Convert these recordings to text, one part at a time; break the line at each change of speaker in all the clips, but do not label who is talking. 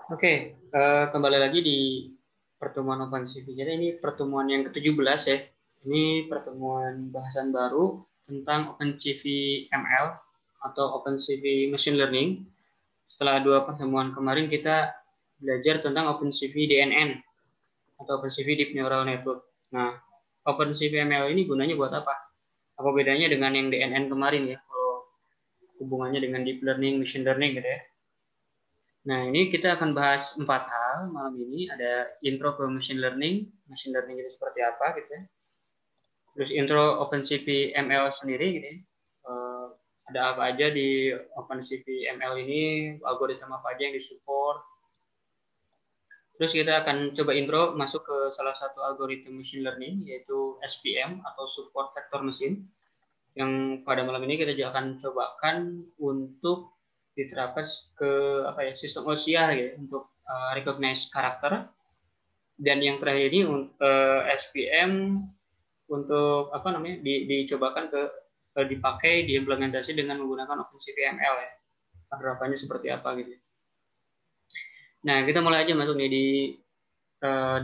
Oke, kembali lagi di pertemuan OpenCV. Jadi ini pertemuan yang ke-17 ya. Ini pertemuan bahasan baru tentang OpenCV ML atau OpenCV Machine Learning. Setelah 2 pertemuan kemarin kita belajar tentang OpenCV DNN atau OpenCV Deep Neural Network. Nah, OpenCV ML ini gunanya buat apa? Apa bedanya dengan yang DNN kemarin ya? Kalau hubungannya dengan Deep Learning, Machine Learning gitu ya. Nah, ini kita akan bahas 4 hal malam ini. Ada intro ke machine learning itu seperti apa gitu ya. Terus intro OpenCV ML sendiri gitu ya. Ada apa aja di OpenCV ML ini, algoritma apa aja yang disupport. Terus kita akan coba intro masuk ke salah satu algoritma machine learning, yaitu SVM atau Support Vector Machine, yang pada malam ini kita juga akan cobakan untuk diterapkan ke sistem OCR ya, untuk recognize karakter. Dan yang terakhir ini SVM untuk dicobakan dipakai diimplementasi dengan menggunakan OpenCV ML ya. Penerapannya seperti apa gitu. Nah, kita mulai aja masuk nih di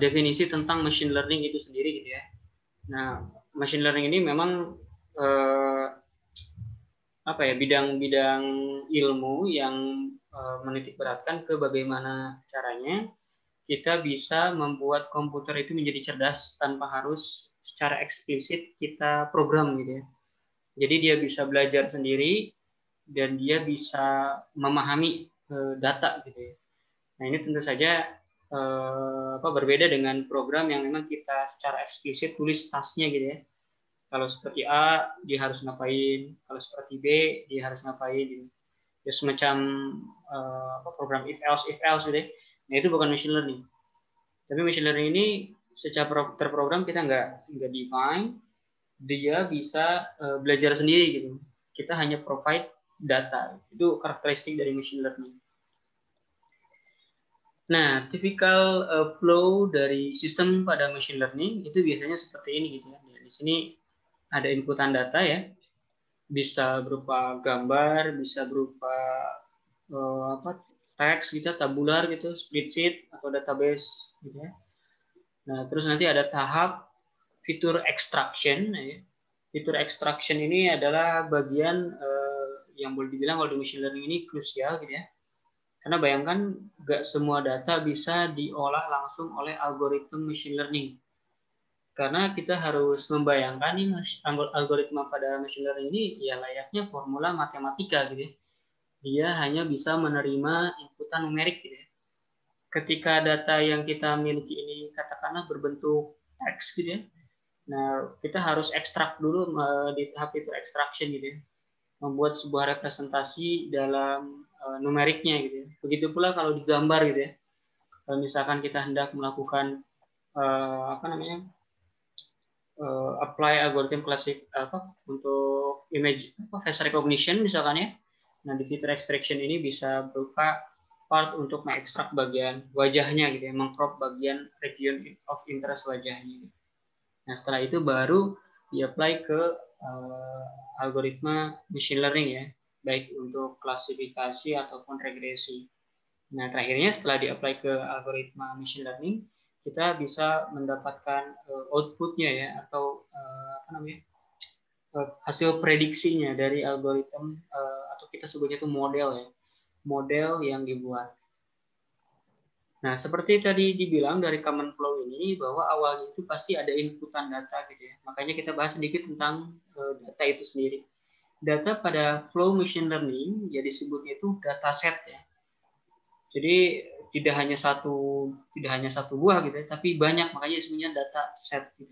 definisi tentang machine learning itu sendiri gitu ya. Nah, machine learning ini memang bidang-bidang ilmu yang menitik beratkan ke bagaimana caranya kita bisa membuat komputer itu menjadi cerdas tanpa harus secara eksplisit kita program gitu ya. Jadi dia bisa belajar sendiri dan dia bisa memahami data gitu ya. Nah, ini tentu saja berbeda dengan program yang memang kita secara eksplisit tulis tasnya gitu ya. Kalau seperti A, dia harus ngapain. Kalau seperti B, dia harus ngapain. Ya, semacam program if else gitu ya. Nah, itu bukan machine learning. Tapi machine learning ini secara terprogram kita nggak define. Dia bisa belajar sendiri gitu. Kita hanya provide data. Itu karakteristik dari machine learning. Nah, typical flow dari sistem pada machine learning itu biasanya seperti ini gitu ya. Di sini ada inputan data ya, bisa berupa gambar, bisa berupa teks gitu, tabular gitu, spreadsheet atau database gitu ya. Nah, terus nanti ada tahap fitur extraction. Ya. Fitur extraction ini adalah bagian yang boleh dibilang kalau di machine learning ini krusial gitu ya. Karena bayangkan nggak semua data bisa diolah langsung oleh algoritma machine learning. Karena kita harus membayangkan nih algoritma pada machine learning ini ya layaknya formula matematika gitu ya. Dia hanya bisa menerima inputan numerik gitu ya. Ketika data yang kita miliki ini katakanlah berbentuk teks gitu ya. Nah, kita harus ekstrak dulu di tahap itu extraction gitu ya. Membuat sebuah representasi dalam numeriknya gitu ya. Begitu pula kalau digambar gitu ya. Kalau misalkan kita hendak melakukan apply algorithm klasik untuk image face recognition misalkan ya. Nah, di fitur extraction ini bisa berupa part untuk mengekstrak bagian wajahnya gitu ya, mengcrop bagian region of interest wajahnya. Nah, setelah itu baru di-apply ke algoritma machine learning ya, baik untuk klasifikasi ataupun regresi. Nah, terakhirnya setelah di-apply ke algoritma machine learning, kita bisa mendapatkan outputnya ya, atau hasil prediksinya dari algoritma atau kita sebutnya itu model ya, model yang dibuat. Nah, seperti tadi dibilang dari common flow ini bahwa awalnya itu pasti ada inputan data gitu ya. Makanya kita bahas sedikit tentang data itu sendiri. Data pada flow machine learning ya disebutnya itu dataset ya. Jadi tidak hanya satu buah gitu ya, tapi banyak, makanya disebutnya dataset gitu.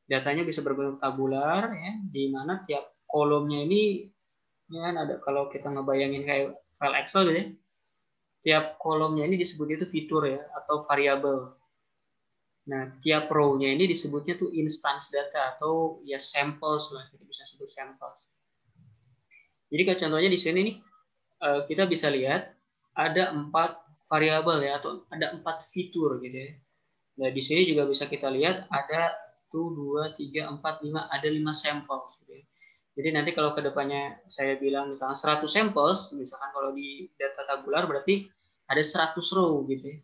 Datanya bisa berbentuk tabular ya, di mana tiap kolomnya ini ya ada, kalau kita ngebayangin kayak file Excel gitu ya. Tiap kolomnya ini disebutnya itu fitur ya, atau variabel. Nah, tiap row-nya ini disebutnya tuh instance data atau ya samples lah, kita bisa sebut samples. Jadi kalau contohnya di sini nih kita bisa lihat ada 4 variabel ya, atau ada 4 fitur gitu ya. Nah, di sini juga bisa kita lihat ada 2, 3, 4, 5, ada 5 samples gitu ya. Jadi nanti kalau kedepannya saya bilang misalnya 100 samples, misalkan kalau di data tabular berarti ada 100 row gitu ya.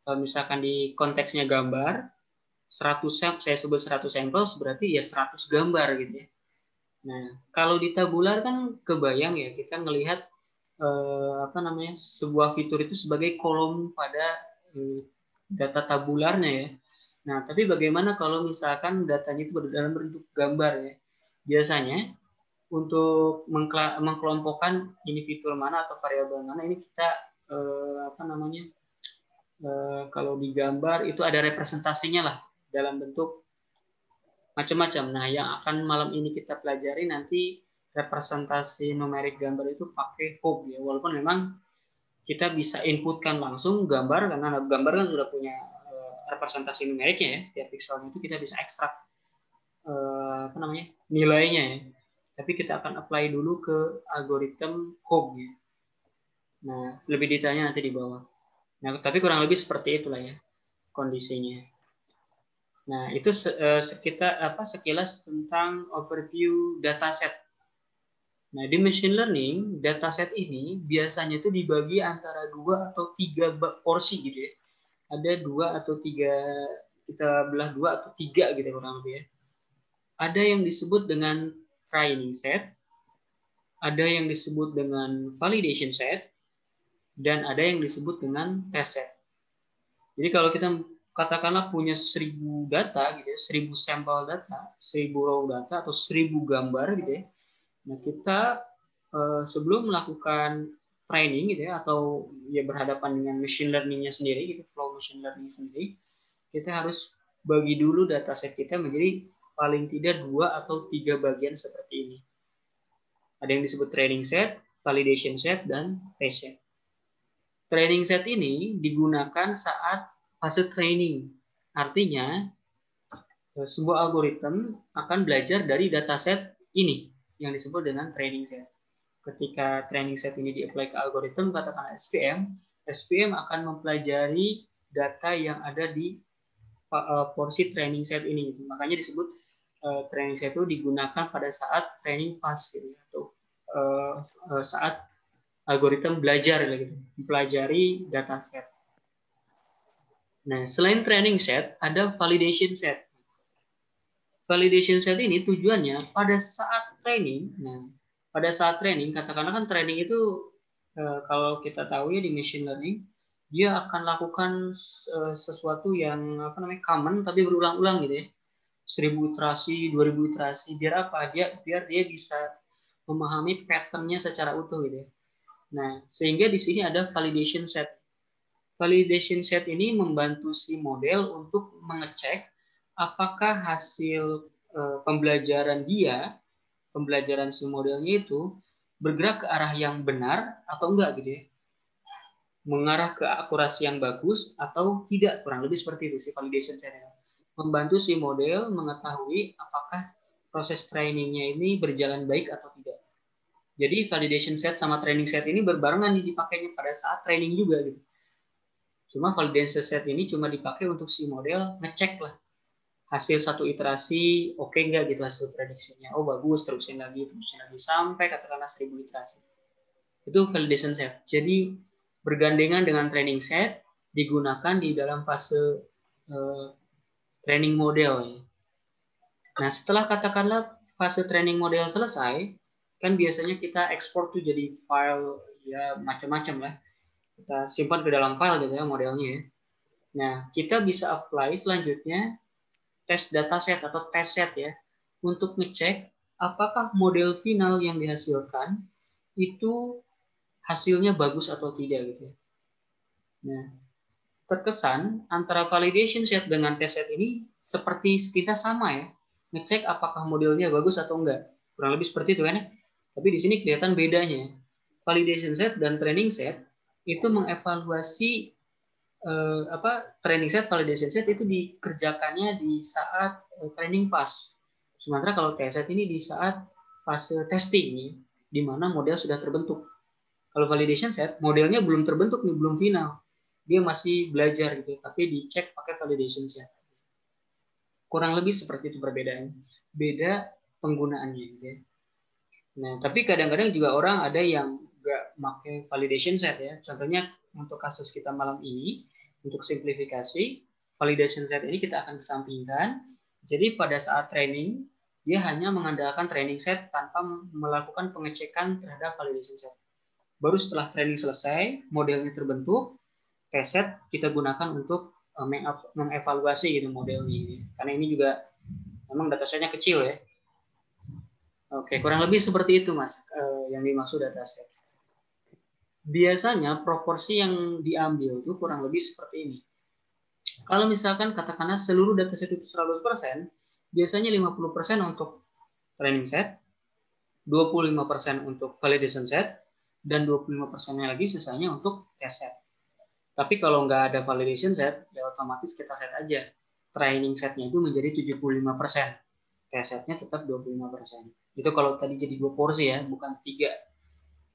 Kalau misalkan di konteksnya gambar, 100 saya sebut 100 sampel berarti ya 100 gambar gitu ya. Nah, kalau di tabular kan kebayang ya kita ngelihat sebuah fitur itu sebagai kolom pada data tabularnya ya. Nah, tapi bagaimana kalau misalkan datanya itu dalam bentuk gambar ya? Biasanya untuk mengkelompokkan ini fitur mana atau variabel mana ini kita kalau di gambar itu ada representasinya lah dalam bentuk macam-macam. Nah, yang akan malam ini kita pelajari nanti representasi numerik gambar itu pakai Hope ya. Walaupun memang kita bisa inputkan langsung gambar karena gambar kan sudah punya representasi numeriknya ya. Tiap pixelnya itu kita bisa ekstrak nilainya ya. Tapi kita akan apply dulu ke algoritma Hope ya. Nah, lebih detailnya nanti di bawah. Nah, tapi kurang lebih seperti itulah ya kondisinya. Nah, itu sekilas tentang overview dataset. Nah, di machine learning, dataset ini biasanya itu dibagi antara 2 atau 3 porsi gitu ya. Ada 2 atau 3, kita belah 2 atau 3 gitu kurang lebih ya. Ada yang disebut dengan training set, ada yang disebut dengan validation set, dan ada yang disebut dengan test set. Jadi kalau kita katakanlah punya 1000 data gitu ya, 1000 sampel data, 1000 raw data atau 1000 gambar gitu ya. Nah, kita sebelum melakukan training gitu ya atau ya berhadapan dengan machine learning-nya sendiri gitu, flow machine learning sendiri, kita harus bagi dulu dataset kita menjadi paling tidak 2 atau 3 bagian seperti ini. Ada yang disebut training set, validation set, dan test set. Training set ini digunakan saat fase training. Artinya, sebuah algoritma akan belajar dari dataset ini yang disebut dengan training set. Ketika training set ini di-apply ke algoritma, katakan SVM akan mempelajari data yang ada di porsi training set ini. Makanya disebut training set itu digunakan pada saat training fase gitu, atau saat algoritma belajar gitu, mempelajari dataset. Nah, selain training set, ada validation set. Validation set ini tujuannya pada saat training. Nah, pada saat training, katakanlah kan training itu kalau kita tahu ya di machine learning, dia akan lakukan sesuatu yang common tapi berulang-ulang gitu ya. 1000 iterasi, 2000 iterasi, biar apa? Biar dia bisa memahami pattern-nya secara utuh gitu ya. Nah, sehingga di sini ada validation set. Validation set ini membantu si model untuk mengecek apakah hasil pembelajaran si modelnya itu bergerak ke arah yang benar atau enggak gitu ya. Mengarah ke akurasi yang bagus atau tidak, kurang lebih seperti itu si validation set. Membantu si model mengetahui apakah proses trainingnya ini berjalan baik atau tidak. Jadi validation set sama training set ini berbarengan dipakainya pada saat training juga gitu. Cuma validation set ini cuma dipakai untuk si model ngecek lah hasil satu iterasi oke nggak gitu hasil prediksinya. Oh bagus, terusin lagi sampai katakanlah 1000 iterasi. Itu validation set. Jadi bergandengan dengan training set digunakan di dalam fase training model. Nah, setelah katakanlah fase training model selesai, kan biasanya kita ekspor tuh jadi file ya macam-macam lah. Kita simpan ke dalam file gitu ya modelnya ya. Nah, kita bisa apply selanjutnya tes dataset atau test set ya untuk ngecek apakah model final yang dihasilkan itu hasilnya bagus atau tidak gitu. Nah, terkesan antara validation set dengan test set ini seperti sepintas sama ya. Ngecek apakah modelnya bagus atau enggak. Kurang lebih seperti itu kan ya. Tapi di sini kelihatan bedanya. Validation set dan training set itu mengevaluasi training set, validation set itu dikerjakannya di saat training pass. Sementara kalau test set ini di saat fase testing, di mana model sudah terbentuk. Kalau validation set, modelnya belum terbentuk nih, belum final. Dia masih belajar gitu, tapi dicek pakai validation set. Kurang lebih seperti itu perbedaannya. Beda penggunaannya gitu ya. Nah, tapi kadang-kadang juga orang ada yang nggak pakai validation set ya. Contohnya untuk kasus kita malam ini, untuk simplifikasi, validation set ini kita akan kesampingkan. Jadi pada saat training, dia hanya mengandalkan training set tanpa melakukan pengecekan terhadap validation set. Baru setelah training selesai, modelnya terbentuk, test set kita gunakan untuk mengevaluasi gitu model ini. Karena ini juga memang datasetnya kecil ya. Oke, kurang lebih seperti itu Mas, yang dimaksud dataset. Biasanya proporsi yang diambil itu kurang lebih seperti ini. Kalau misalkan katakanlah seluruh dataset itu 100%, biasanya 50% untuk training set, 25% untuk validation set, dan 25%-nya lagi sisanya untuk test set. Tapi kalau nggak ada validation set, ya otomatis kita set aja. Training setnya itu menjadi 75%. Test setnya tetap 25%. Itu kalau tadi jadi 2 porsi ya, bukan 3.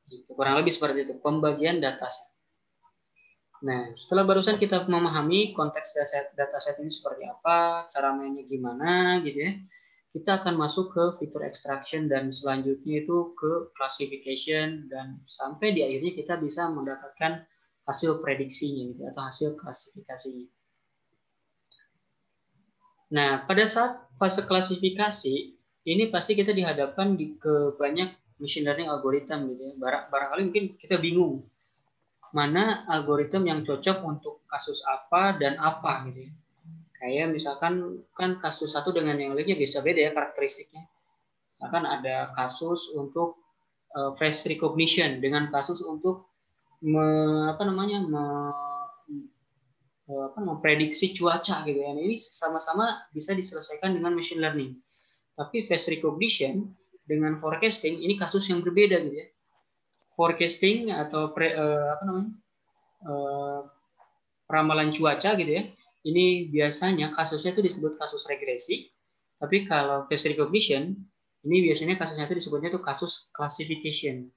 Gitu. Kurang lebih seperti itu, pembagian dataset. Nah, setelah barusan kita memahami konteks dataset ini seperti apa, cara mainnya gimana, gitu ya. Kita akan masuk ke fitur extraction dan selanjutnya itu ke classification dan sampai di akhirnya kita bisa mendapatkan hasil prediksinya gitu atau hasil klasifikasinya. Nah, pada saat fase klasifikasi ini pasti kita dihadapkan ke banyak machine learning algoritma gitu ya. Barangkali mungkin kita bingung mana algoritma yang cocok untuk kasus apa dan apa gitu ya. Kayak misalkan kan kasus satu dengan yang lainnya bisa beda ya karakteristiknya. Akan ada kasus untuk face recognition dengan kasus untuk memprediksi cuaca gitu ya. Ini sama-sama bisa diselesaikan dengan machine learning. Tapi face recognition dengan forecasting ini kasus yang berbeda gitu ya. Forecasting atau ramalan cuaca gitu ya. Ini biasanya kasusnya itu disebut kasus regresi. Tapi kalau face recognition ini biasanya kasusnya itu disebutnya itu kasus classification.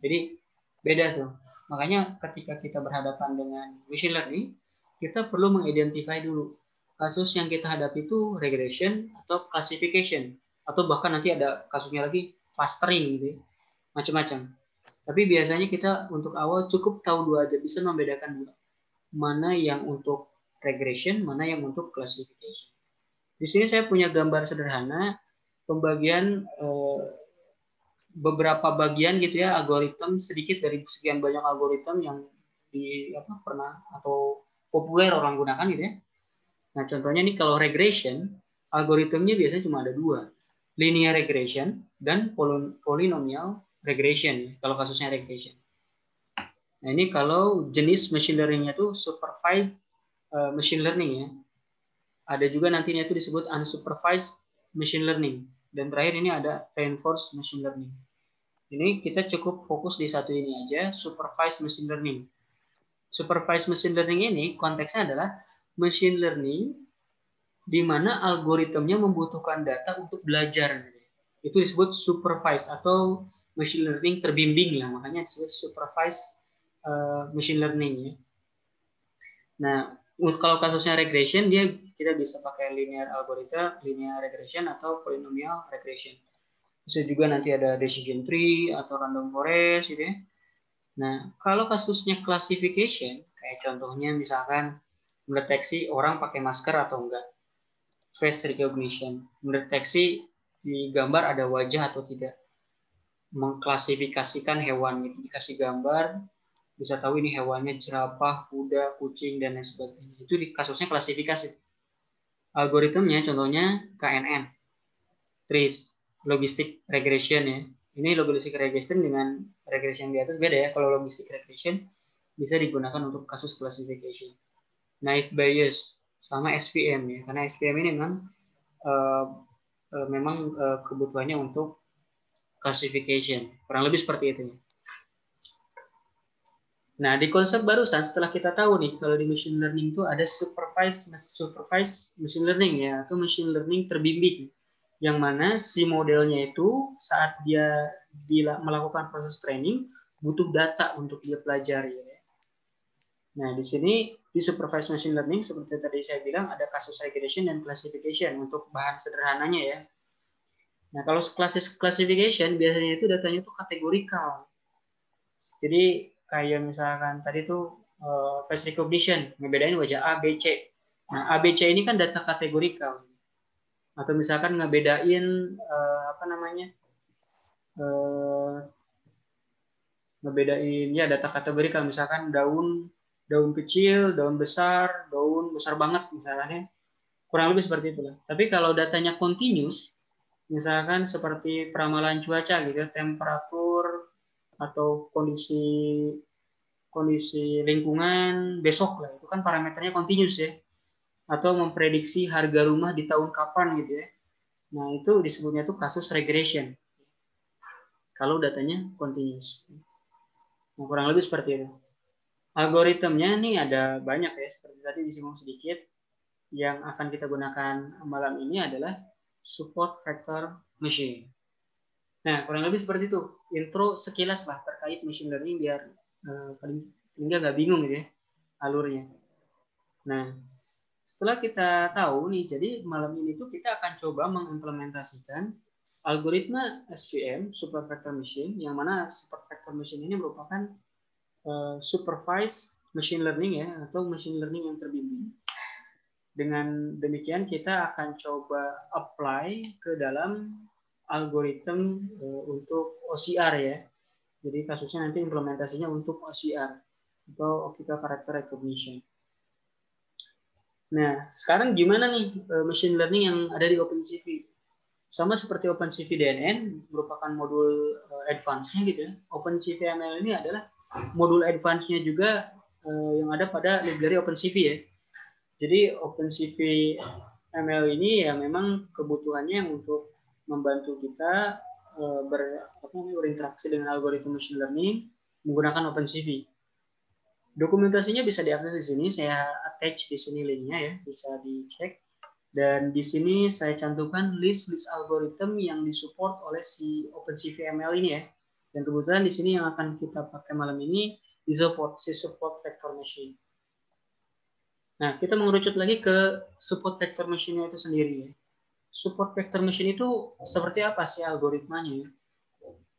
Jadi beda tuh. Makanya ketika kita berhadapan dengan machine learning, kita perlu mengidentify dulu kasus yang kita hadapi itu regression atau classification atau bahkan nanti ada kasusnya lagi clustering gitu ya. Macam-macam. Tapi biasanya kita untuk awal cukup tahu dua aja, bisa membedakan dulu mana yang untuk regression, mana yang untuk classification. Di sini saya punya gambar sederhana pembagian beberapa bagian gitu ya algoritma sedikit dari sekian banyak algoritma yang pernah atau populer orang gunakan gitu ya. Nah contohnya nih kalau regression algoritmanya biasanya cuma ada 2, linear regression dan polynomial regression kalau kasusnya regression. Nah ini kalau jenis machine learning-nya itu supervised machine learning ya. Ada juga nantinya itu disebut unsupervised machine learning dan terakhir ini ada reinforced machine learning. Ini kita cukup fokus di satu ini aja, supervised machine learning. Supervised machine learning ini konteksnya adalah machine learning di mana algoritmanya membutuhkan data untuk belajar. Itu disebut supervised atau machine learning terbimbing lah, makanya disebut supervised machine learning ya. Nah, kalau kasusnya regression dia kita bisa pakai linear algorithm, linear regression atau polynomial regression. Bisa juga nanti ada decision tree atau random forest gitu ya. Nah, kalau kasusnya classification, kayak contohnya misalkan mendeteksi orang pakai masker atau enggak. Face recognition, mendeteksi di gambar ada wajah atau tidak. Mengklasifikasikan hewan gitu, dikasih gambar, bisa tahu ini hewannya jerapah, kuda, kucing, dan lain sebagainya. Itu di kasusnya klasifikasi. Algoritmnya contohnya KNN, TRIZ, logistic regression ya. Ini logistic regression dengan regression di atas beda ya. Kalau logistic regression bisa digunakan untuk kasus classification. Naive Bayes sama SVM ya. Karena SVM ini memang kebutuhannya untuk classification. Kurang lebih seperti itu ya. Nah, di konsep barusan setelah kita tahu nih kalau di machine learning itu ada supervised machine learning ya atau machine learning terbimbing. Yang mana si modelnya itu saat dia melakukan proses training butuh data untuk dia pelajari. Ya. Nah di sini di supervised machine learning seperti tadi saya bilang ada kasus regression dan classification untuk bahan sederhananya ya. Nah kalau classification biasanya itu datanya itu kategorikal. Jadi kayak misalkan tadi tuh face recognition, ngebedain wajah A, B, C. Nah, A, B, C ini kan data kategorikal. Atau misalkan ngebedain apa namanya? Ngebedain ya data kategorikal, misalkan daun kecil, daun besar banget misalnya. Kurang lebih seperti itulah. Tapi kalau datanya continuous, misalkan seperti peramalan cuaca gitu, temperatur atau kondisi lingkungan besok lah, itu kan parameternya continuous ya, atau memprediksi harga rumah di tahun kapan gitu ya. Nah, itu disebutnya tuh kasus regression kalau datanya continuous. Nah, kurang lebih seperti itu. Algoritmnya nih ada banyak ya, seperti tadi disinggung sedikit. Yang akan kita gunakan malam ini adalah support vector machine. Nah, kurang lebih seperti itu. Intro sekilas lah terkait machine learning biar paling nggak bingung gitu ya alurnya. Nah, setelah kita tahu nih, jadi malam ini tuh kita akan coba mengimplementasikan algoritma SVM, Super Vector Machine, yang mana Super Vector Machine ini merupakan supervised machine learning ya, atau machine learning yang terbimbing. Dengan demikian kita akan coba apply ke dalam algoritma untuk OCR ya. Jadi kasusnya nanti implementasinya untuk OCR atau Optical Character Recognition. Nah, sekarang gimana nih machine learning yang ada di OpenCV? Sama seperti OpenCV DNN merupakan modul advance-nya gitu ya. OpenCV ML ini adalah modul advance-nya juga yang ada pada library OpenCV ya. Jadi OpenCV ML ini ya memang kebutuhannya untuk membantu kita berinteraksi dengan algoritma machine learning menggunakan OpenCV. Dokumentasinya bisa diakses di sini, saya attach di sini linknya ya, bisa dicek. Dan di sini saya cantumkan list algoritma yang disupport oleh si OpenCV ML ini ya. Dan kebetulan di sini yang akan kita pakai malam ini support vector machine. Nah, kita mengerucut lagi ke support vector machine itu sendiri ya. Support vector machine itu seperti apa sih algoritmanya ya?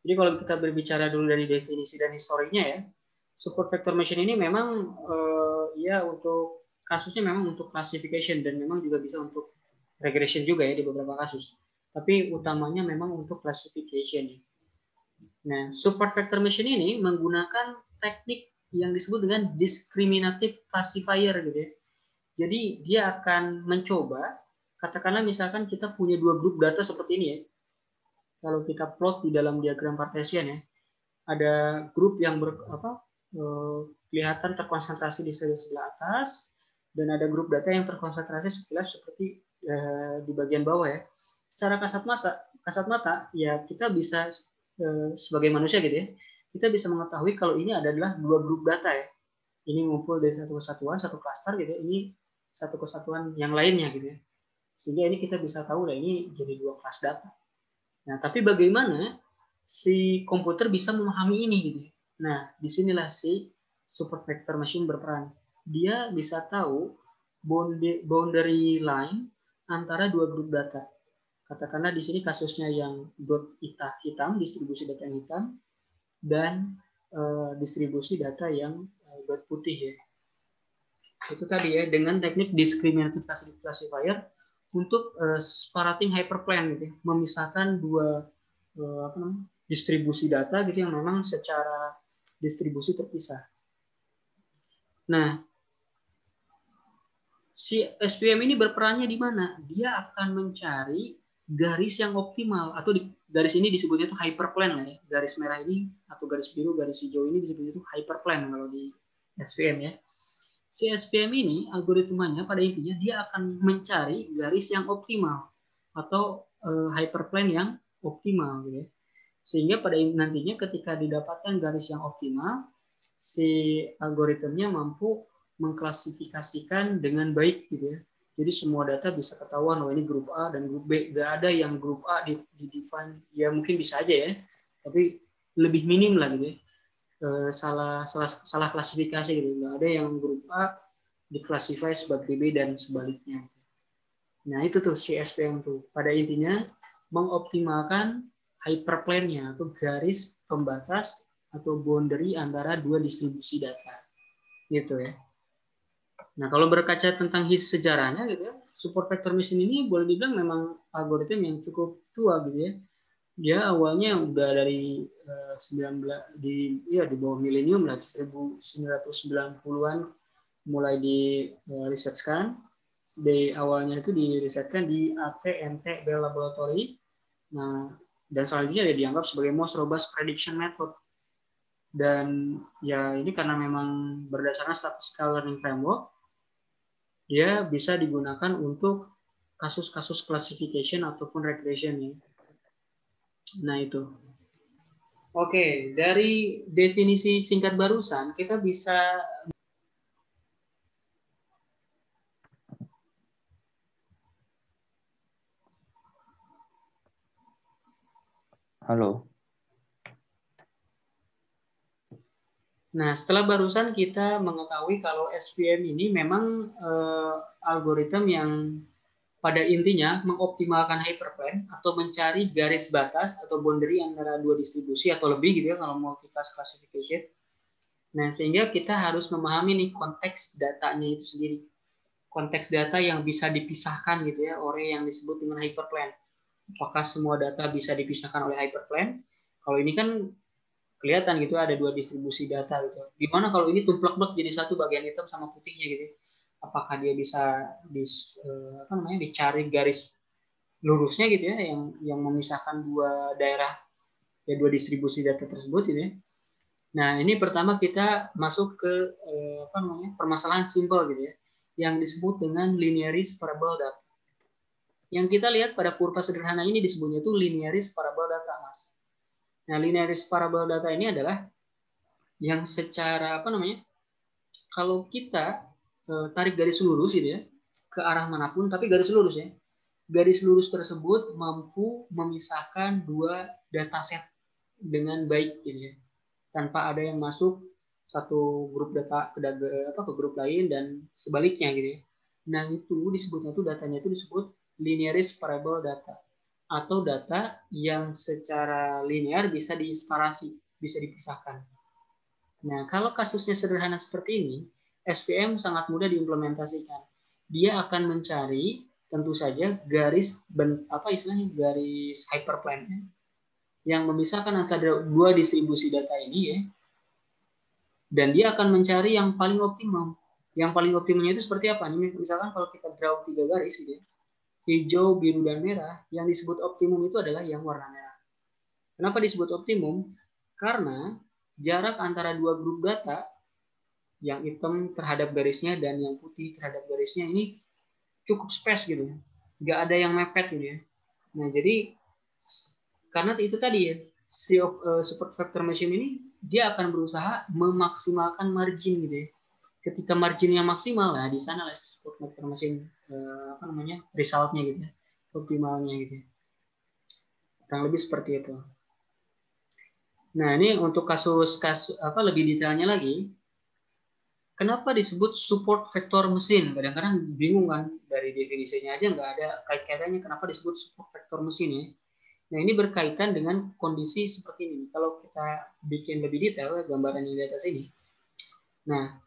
Jadi kalau kita berbicara dulu dari definisi dan historinya ya, support vector machine ini memang ya untuk kasusnya memang untuk classification dan memang juga bisa untuk regression juga ya di beberapa kasus. Tapi utamanya memang untuk classification. Nah, support vector machine ini menggunakan teknik yang disebut dengan discriminative classifier gitu ya. Jadi dia akan mencoba, katakanlah misalkan kita punya dua grup data seperti ini ya. Kalau kita plot di dalam diagram Cartesian ya, ada grup yang kelihatan terkonsentrasi di sebelah atas, dan ada grup data yang terkonsentrasi sekilas seperti di bagian bawah ya. Secara kasat mata ya kita bisa sebagai manusia gitu ya, kita bisa mengetahui kalau ini adalah dua grup data ya. Ini ngumpul dari satu kesatuan, satu klaster gitu ya. Ini satu kesatuan yang lainnya gitu ya. Sehingga ini kita bisa tahu lah ini jadi dua kelas data. Nah, tapi bagaimana si komputer bisa memahami ini gitu. Nah, disinilah si support vector machine berperan. Dia bisa tahu boundary line antara dua grup data. Katakanlah di sini kasusnya yang dot hitam, distribusi data yang hitam, dan distribusi data yang dot putih ya. Itu tadi ya, dengan teknik discriminative classifier untuk separating hyperplane gitu, memisahkan dua distribusi data gitu yang memang secara distribusi terpisah. Nah, si SVM ini berperannya di mana? Dia akan mencari garis yang optimal, atau garis ini disebutnya itu hyperplane lah ya. Garis merah ini atau garis biru, garis hijau ini disebutnya itu hyperplane kalau di SVM ya. Si SVM ini algoritmanya pada intinya dia akan mencari garis yang optimal atau hyperplane yang optimal gitu ya. Sehingga pada nantinya ketika didapatkan garis yang optimal, si algoritmanya mampu mengklasifikasikan dengan baik gitu ya. Jadi semua data bisa ketahuan, oh ini grup A dan grup B. Gak ada yang grup A di define, ya mungkin bisa aja ya, tapi lebih minim lah gitu ya. Salah klasifikasi gitu. Nggak ada yang grup A diklasifikasi sebagai B dan sebaliknya. Nah itu tuh si SVM tuh pada intinya mengoptimalkan hyperplane-nya atau garis pembatas atau boundary antara dua distribusi data. Gitu ya. Nah, kalau berkaca tentang sejarahnya gitu ya, support vector machine ini boleh dibilang memang algoritma yang cukup tua gitu ya. Dia awalnya udah dari 19 di bawah milenium lah, 1990-an mulai di risetkan. Di awalnya itu dirisetkan di AT&T Bell Laboratory. Nah, dan selanjutnya dia dianggap sebagai most robust prediction method. Dan ya ini karena memang berdasarkan statistical learning framework, dia bisa digunakan untuk kasus-kasus classification ataupun regression ya. Nah itu. Oke, dari definisi singkat barusan kita bisa
Halo.
Nah, setelah barusan kita mengetahui kalau SVM ini memang algoritma yang pada intinya mengoptimalkan hyperplane atau mencari garis batas atau boundary antara dua distribusi atau lebih gitu ya kalau multiclass classification. Nah, sehingga kita harus memahami nih konteks datanya itu sendiri. Konteks data yang bisa dipisahkan gitu ya oleh yang disebut dengan hyperplane. Apakah semua data bisa dipisahkan oleh hyperplane? Kalau ini kan kelihatan gitu ada dua distribusi data gitu. Gimana kalau ini tumplek-blek jadi satu bagian hitam sama putihnya gitu? Apakah dia bisa dicari garis lurusnya gitu ya yang memisahkan dua daerah ya dua distribusi data tersebut gitu ya. Nah, ini pertama kita masuk ke permasalahan simpel gitu ya yang disebut dengan linearis parabol data. Yang kita lihat pada kurva sederhana ini disebutnya itu linearis parabol data, Mas. Nah, linearis parabol data ini adalah yang secara kalau kita tarik garis lurus gitu ya ke arah manapun, tapi garis lurus ya, garis lurus tersebut mampu memisahkan dua dataset dengan baik gitu ya, tanpa ada yang masuk satu grup data ke grup lain dan sebaliknya gitu ya. Nah itu disebutnya itu datanya itu disebut linearis parabol data atau data yang secara linear bisa diseparasi, bisa dipisahkan. Nah, kalau kasusnya sederhana seperti ini, SVM sangat mudah diimplementasikan. Dia akan mencari tentu saja garis garis hyperplane yang memisahkan antara dua distribusi data ini ya. Dan dia akan mencari yang paling optimum. Yang paling optimumnya itu seperti apa? Misalkan kalau kita draw 3 garis gitu ya, hijau, biru, dan merah, yang disebut optimum itu adalah yang warna merah. Kenapa disebut optimum? Karena jarak antara dua grup data yang hitam terhadap garisnya dan yang putih terhadap garisnya ini cukup space gitu ya. Nggak ada yang mepet gitu ya. Nah, jadi karena itu tadi ya, si support vector machine ini dia akan berusaha memaksimalkan margin gitu ya. Ketika marginnya maksimal lah di sana lah support vector machine resultnya gitu ya, optimalnya gitu ya. Kurang lebih seperti itu. Nah, ini untuk kasus lebih detailnya lagi. Kenapa disebut support vector mesin? Kadang-kadang bingung kan, dari definisinya aja nggak ada kait-kaitannya kenapa disebut support vector mesin ya. Nah, ini berkaitan dengan kondisi seperti ini. Kalau kita bikin lebih detail gambaran yang di atas ini. Nah,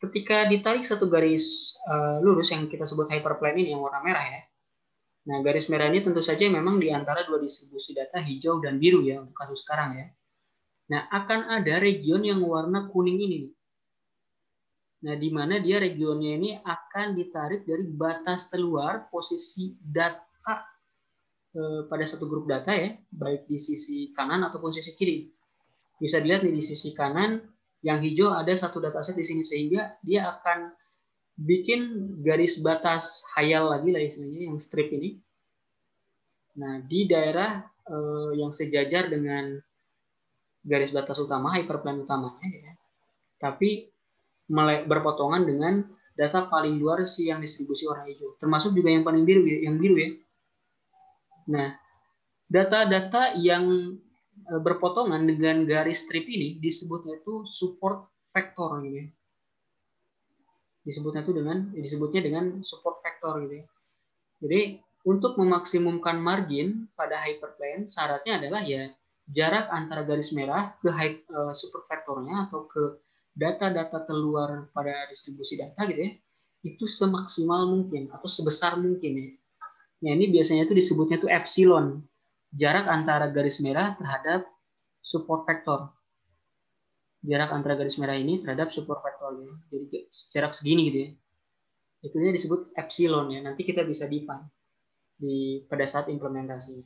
ketika ditarik satu garis lurus yang kita sebut hyperplane ini yang warna merah ya. Nah, garis merah ini tentu saja memang di antara dua distribusi data hijau dan biru ya untuk kasus sekarang ya. Nah, akan ada region yang warna kuning ini nih. Nah, di mana dia regionnya ini akan ditarik dari batas terluar posisi data pada satu grup data ya, baik di sisi kanan ataupun sisi kiri. Bisa dilihat nih di sisi kanan yang hijau ada satu dataset di sini sehingga dia akan bikin garis batas hayal lagi lah istilahnya yang strip ini. Nah, di daerah yang sejajar dengan garis batas utama, hyperplane utamanya ya. Tapi berpotongan dengan data paling luar si yang distribusi warna hijau, termasuk juga yang paling biru ya. Nah, data-data yang berpotongan dengan garis strip ini disebutnya itu support vector gitu ya. Disebutnya dengan support vector gitu ya. Jadi untuk memaksimumkan margin pada hyperplane syaratnya adalah ya jarak antara garis merah ke supervektornya atau ke data-data keluar pada distribusi data gitu ya, itu semaksimal mungkin atau sebesar mungkin ya. Nah, ini biasanya itu disebutnya itu epsilon, jarak antara garis merah terhadap support vektor. Jarak antara garis merah ini terhadap support vektornya. Jadi jarak segini gitu ya. Itunya disebut epsilon ya. Nanti kita bisa define pada saat implementasi.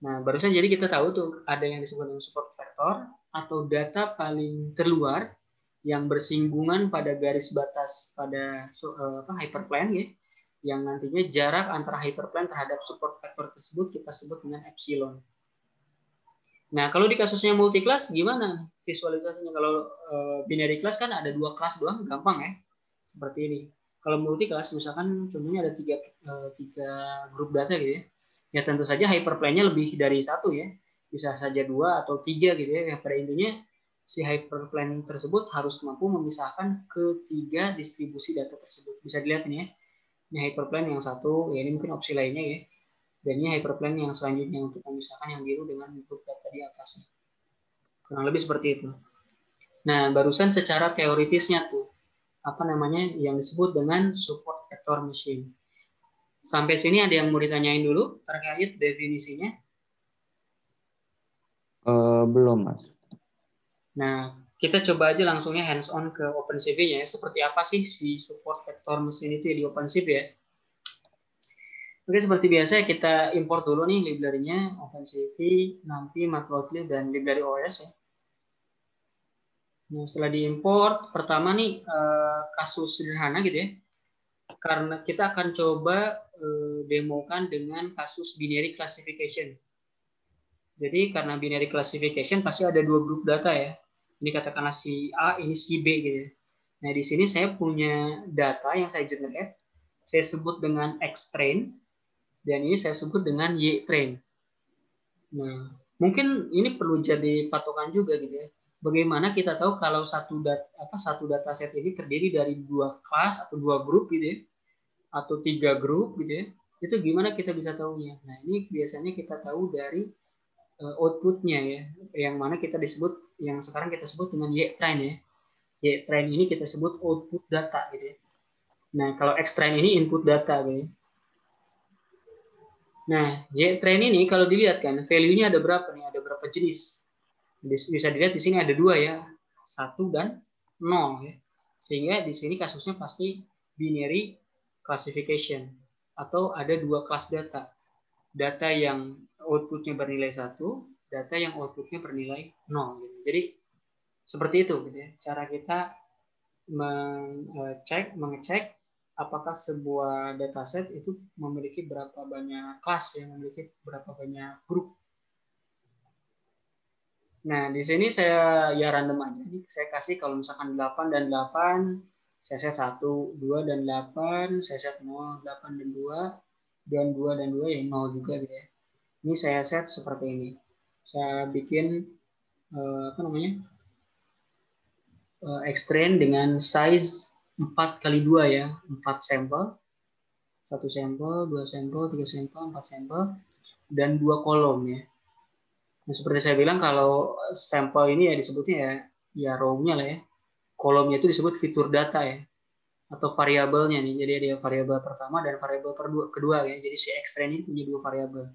Nah, barusan jadi kita tahu tuh ada yang disebut dengan support vektor atau data paling terluar yang bersinggungan pada garis batas pada hyperplane ya, yang nantinya jarak antara hyperplane terhadap support vektor tersebut kita sebut dengan epsilon. Nah, kalau di kasusnya multi-class gimana visualisasinya? Kalau binary class kan ada 2 kelas doang, gampang ya. Seperti ini. Kalau multi-class misalkan contohnya ada 3 grup data gitu ya. Ya tentu saja hyperplane-nya lebih dari 1 ya. Bisa saja 2 atau 3 gitu ya. Yang pada intinya si hyperplane tersebut harus mampu memisahkan ketiga distribusi data tersebut. Bisa dilihat ini ya. Ini hyperplane yang satu, ya ini mungkin opsi lainnya ya. Dan ini hyperplane yang selanjutnya untuk memisahkan yang biru dengan grup data di atasnya. Kurang lebih seperti itu. Nah, barusan secara teoritisnya tuh, apa namanya, yang disebut dengan support vector machine. Sampai sini ada yang mau ditanyain dulu terkait definisinya?
Belum, Mas.
Nah, kita coba aja langsungnya hands-on ke OpenCV-nya. Seperti apa sih si support vector machine itu di OpenCV ya? Oke, seperti biasa kita import dulu nih library-nya, OpenCV, NumPy, Matplotlib, dan library OS ya. Nah, setelah diimport, pertama nih kasus sederhana gitu ya. Karena kita akan coba demokan dengan kasus binary classification. Jadi karena binary classification pasti ada 2 grup data ya. Ini katakanlah si A, ini si B gitu ya. Nah, di sini saya punya data yang saya generate, saya sebut dengan X-train, dan ini saya sebut dengan Y-train. Nah, mungkin ini perlu jadi patokan juga gitu ya. Bagaimana kita tahu kalau satu dataset ini terdiri dari 2 kelas atau 2 grup gitu ya, atau 3 grup gitu ya. Itu gimana kita bisa tahunya? Nah, ini biasanya kita tahu dari outputnya ya, yang mana kita disebut, yang sekarang kita sebut dengan Y-train ya. Y-train ini kita sebut output data gitu ya. Nah, kalau X-train ini input data gitu ya. Nah, Y-train ini kalau dilihat kan, value-nya ada berapa nih? Ada berapa jenis? Bisa dilihat di sini ada 2 ya, 1 dan 0 ya. Sehingga di sini kasusnya pasti binary classification atau ada 2 kelas data. Data yang outputnya bernilai 1, data yang outputnya bernilai 0 gitu. Jadi seperti itu gitu ya. Cara kita mengecek apakah sebuah dataset itu memiliki berapa banyak kelas, yang memiliki berapa banyak grup. Nah, di sini saya ya random aja nih. Saya kasih kalau misalkan 8 dan 8, saya set 1, 2 dan 8, saya set 0, 8 dan 2, dan 2 dan 2 ya 0 juga gitu ya. Ini saya set seperti ini. Saya bikin apa namanya? X-train dengan size 4 kali 2 ya, 4 sampel. 1 sampel, 2 sampel, 3 sampel, 4 sampel, dan 2 kolom ya. Nah, seperti saya bilang kalau sampel ini ya disebutnya ya row-nya lah ya. Kolomnya itu disebut fitur data ya, atau variabelnya nih. Jadi ada variabel pertama dan variabel kedua ya. Jadi si X-train ini punya 2 variabel.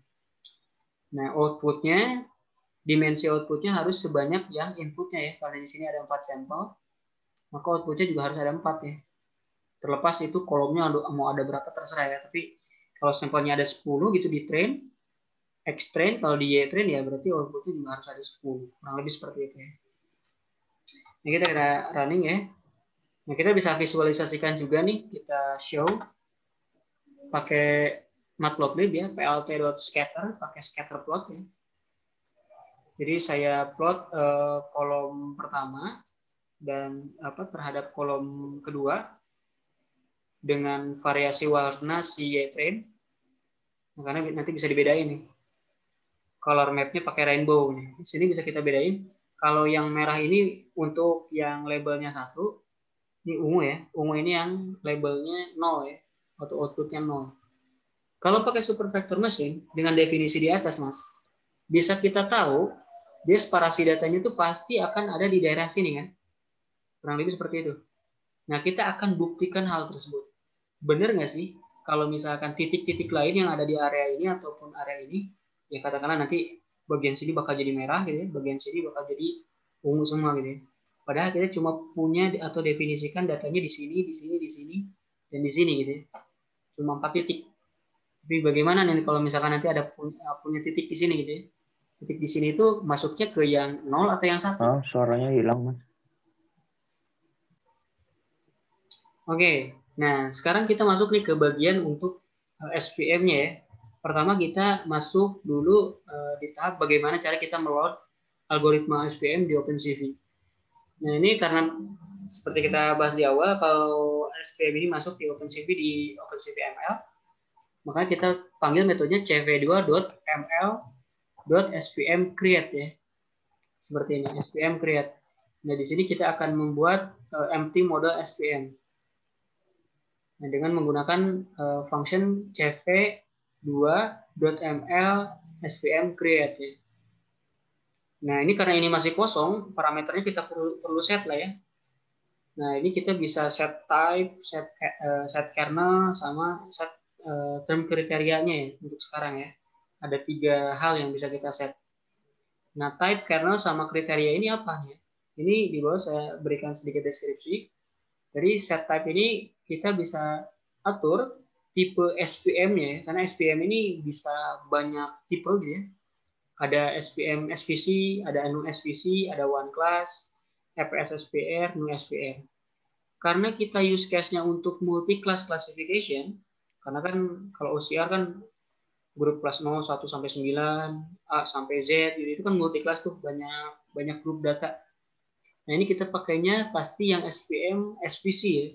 Nah, outputnya, dimensi outputnya harus sebanyak yang inputnya ya. Karena di sini ada 4 sampel, maka outputnya juga harus ada 4 ya. Terlepas itu kolomnya mau ada berapa terserah ya. Tapi kalau sampelnya ada 10 gitu di train, X-train, kalau di Y-train ya berarti outputnya juga harus ada 10. Kurang lebih seperti itu ya. Ini kita running ya. Nah, kita bisa visualisasikan juga nih, kita show pakai matplotlib ya, plt.scatter, pakai scatter plot ya. Jadi saya plot kolom pertama dan terhadap kolom kedua dengan variasi warna si Y-train. Nah, karena nanti bisa dibedain nih. Color map-nya pakai rainbow nih. Di sini bisa kita bedain. Kalau yang merah ini untuk yang labelnya 1, ini ungu ya. Ungu ini yang labelnya 0 ya, atau outputnya 0. Kalau pakai super vector machine dengan definisi di atas, Mas, bisa kita tahu dia separasi datanya itu pasti akan ada di daerah sini kan. Kurang lebih seperti itu. Nah, kita akan buktikan hal tersebut. Benar nggak sih kalau misalkan titik-titik lain yang ada di area ini ataupun area ini, ya katakanlah nanti bagian sini bakal jadi merah gitu ya, bagian sini bakal jadi ungu semua gitu ya. Padahal kita cuma punya atau definisikan datanya di sini, di sini, di sini, dan di sini gitu ya. Cuma 4 titik. Tapi bagaimana nih kalau misalkan nanti ada punya titik di sini gitu ya. Titik di sini itu masuknya ke yang 0 atau yang 1?
Oh, suaranya hilang, Mas.
Oke, nah sekarang kita masuk nih ke bagian untuk SVM-nya ya. Pertama kita masuk dulu di tahap bagaimana cara kita meload algoritma SVM di OpenCV. Nah ini karena seperti kita bahas di awal, kalau SVM ini masuk di OpenCV di OpenCV ML, maka kita panggil metodenya cv2.ml.svm create ya. Seperti ini, SVM create. Nah di sini kita akan membuat empty model SVM. Nah, dengan menggunakan function cv2.ml svm create ya. Nah, ini karena ini masih kosong, parameternya kita perlu set lah ya. Nah, ini kita bisa set type, set kernel, sama set term kriterianya ya untuk sekarang ya. Ada 3 hal yang bisa kita set. Nah, type, kernel, sama kriteria ini apa ya? Ini di bawah saya berikan sedikit deskripsi. Jadi set type ini kita bisa atur tipe SVM-nya, karena SVM ini bisa banyak tipe gitu ya. Ada SVM SVC, ada non SVC, ada one class, FS SVR, non SVR. Karena kita use case-nya untuk multi class classification, karena kan kalau OCR kan grup kelas 0, 1 sampai 9, A sampai Z, gitu. Itu kan multi class tuh, banyak grup data. Nah, ini kita pakainya pasti yang SVM SVC ya.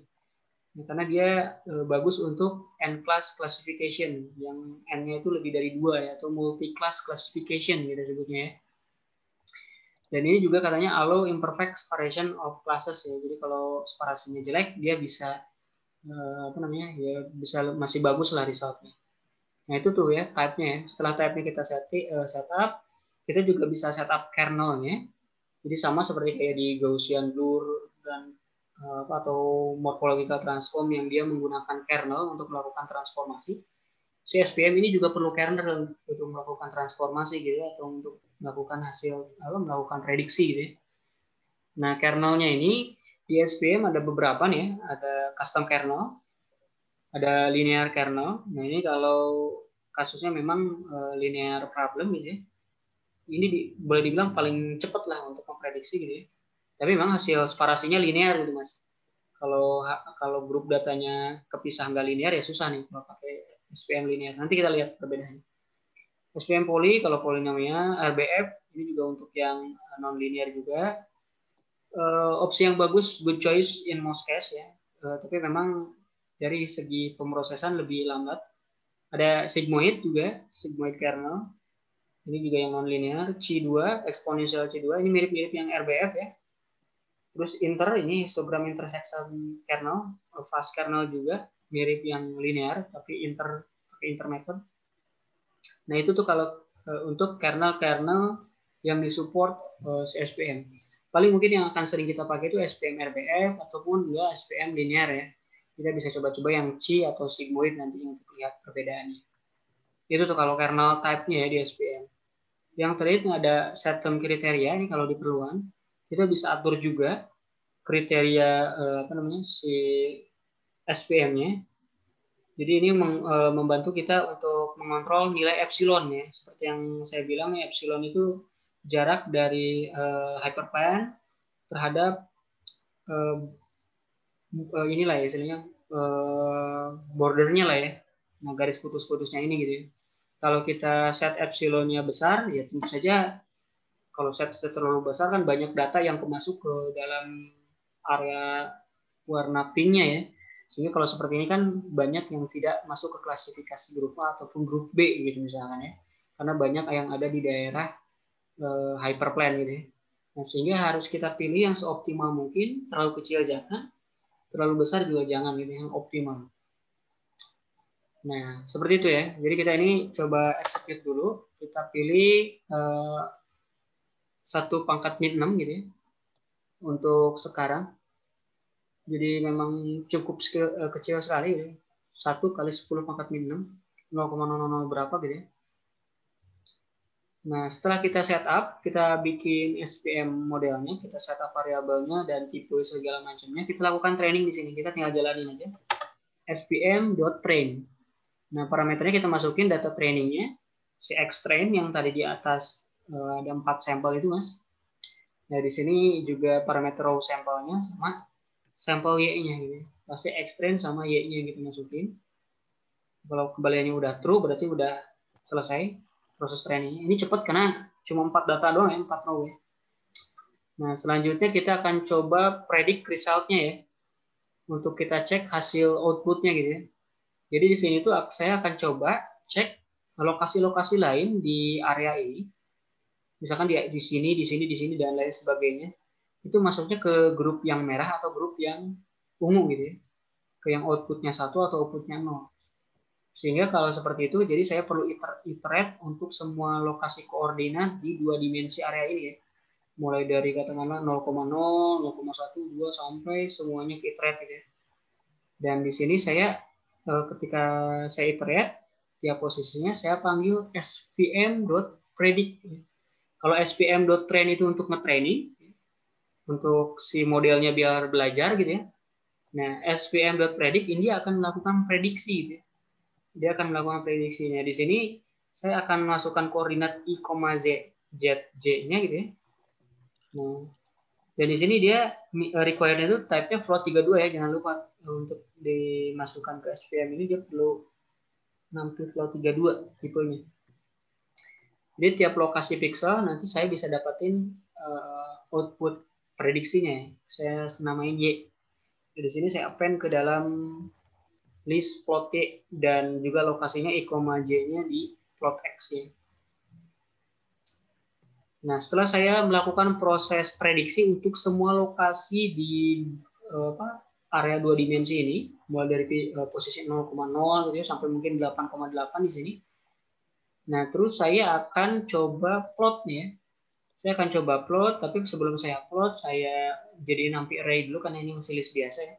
Karena dia bagus untuk n-class classification, yang n-nya itu lebih dari 2 ya, atau multi-class classification kita sebutnya ya. Dan ini juga katanya allow imperfect separation of classes ya. Jadi kalau separasinya jelek, dia bisa ya bisa masih bagus lah resultnya. Nah itu tuh ya type-nya ya. Setelah type-nya kita setup, kita juga bisa setup kernelnya. Jadi sama seperti kayak di Gaussian blur dan atau morphological transform yang dia menggunakan kernel untuk melakukan transformasi. Si SVM ini juga perlu kernel untuk melakukan transformasi gitu ya, atau untuk melakukan melakukan prediksi gitu ya. Nah, kernelnya ini di SVM ada beberapa nih ya, ada custom kernel, ada linear kernel. Nah, ini kalau kasusnya memang linear problem gitu ya. Ini boleh dibilang paling cepat lah untuk memprediksi gitu ya. Tapi memang hasil separasinya linear gitu Mas. Kalau grup datanya kepisah nggak linear ya susah nih kalau pakai SVM linear. Nanti kita lihat perbedaannya. SVM poly kalau polinomnya, RBF ini juga untuk yang non linear juga. Opsi yang bagus, good choice in most case ya. Tapi memang dari segi pemrosesan lebih lambat. Ada sigmoid juga, sigmoid kernel. Ini juga yang non linear. C2, exponential C2 ini mirip-mirip yang RBF ya. Terus ini histogram intersection kernel, fast kernel juga mirip yang linear tapi pakai method. Nah itu tuh kalau untuk kernel-kernel yang disupport SVM. Paling mungkin yang akan sering kita pakai itu SVM RBF ataupun enggak SVM linear ya. Kita bisa coba-coba yang C atau sigmoid nanti untuk lihat perbedaannya. Itu tuh kalau kernel type-nya ya di SVM. Yang terakhir ada set term kriteria, ini kalau diperlukan. Kita bisa atur juga kriteria si SVM-nya. Jadi ini membantu kita untuk mengontrol nilai epsilon ya. Seperti yang saya bilang ya, epsilon itu jarak dari hyperplane terhadap inilah ya istilahnya bordernya lah ya. Nah, garis putus-putusnya ini gitu ya. Kalau kita set epsilonnya besar ya tentu saja kalau set terlalu besar kan banyak data yang masuk ke dalam area warna pinknya ya. Sehingga kalau seperti ini kan banyak yang tidak masuk ke klasifikasi grup A ataupun grup B gitu misalkan ya. Karena banyak yang ada di daerah hyperplane gitu ya. Nah, sehingga harus kita pilih yang seoptimal mungkin, terlalu kecil jangan, terlalu besar juga jangan gitu, yang optimal. Nah, seperti itu ya. Jadi kita ini coba execute dulu. Kita pilih 1 pangkat min 6 gitu ya. Untuk sekarang. Jadi memang cukup kecil sekali gitu ya. 1 kali 10 pangkat min 6. 0,00 berapa gitu ya. Nah, setelah kita setup, kita bikin SVM modelnya, kita setup variabelnya dan tipe segala macamnya. Kita lakukan training di sini. Kita tinggal jalanin aja. svm.train. Nah, parameternya kita masukin data trainingnya, si X-train yang tadi di atas ada 4 sampel itu, Mas. Nah, di sini juga parameter raw sampelnya sama sampel Y-nya gitu. Pasti X-train sama Y-nya gitu masukin. Kalau kembaliannya udah true, berarti udah selesai proses trainingnya. Ini cepat karena cuma 4 data doang ya, 4 row ya. Nah, selanjutnya kita akan coba predict result-nya ya. Untuk kita cek hasil output-nya gitu ya. Jadi di sini tuh saya akan coba cek lokasi-lokasi lain di area ini. Misalkan di sini, di sini, di sini, dan lain sebagainya. Itu masuknya ke grup yang merah atau grup yang ungu gitu ya. Ke yang outputnya 1 atau outputnya 0. Sehingga kalau seperti itu, jadi saya perlu iterate untuk semua lokasi koordinat di 2 dimensi area ini ya. Mulai dari katakanlah 0,0, 0,1, 2, sampai semuanya ke iterate gitu ya. Dan di sini saya ketika saya iterate, ya posisinya saya panggil svm.predict. Kalau svm.train itu untuk nge-training, untuk si modelnya biar belajar gitu ya. Nah, svm.predict ini akan melakukan prediksi gitu ya. Dia akan melakukan prediksinya. Di sini saya akan masukkan koordinat i, z, j-nya gitu ya. Nah, dan di sini dia required itu type-nya float 32 ya, jangan lupa untuk dimasukkan ke SVM ini dia perlu nampil float 32 tipenya. Jadi tiap lokasi pixel nanti saya bisa dapatin output prediksinya ya. Saya namain Y. Di sini saya append ke dalam list plot Y dan juga lokasinya i, j-nya di plot X ya. Nah, setelah saya melakukan proses prediksi untuk semua lokasi di area 2 dimensi ini, mulai dari posisi 0,0 gitu ya, sampai mungkin 8,8 di sini. Nah, terus saya akan coba plotnya. Saya akan coba plot, tapi sebelum saya plot, saya jadiin nampi array dulu karena ini masih list biasa ya.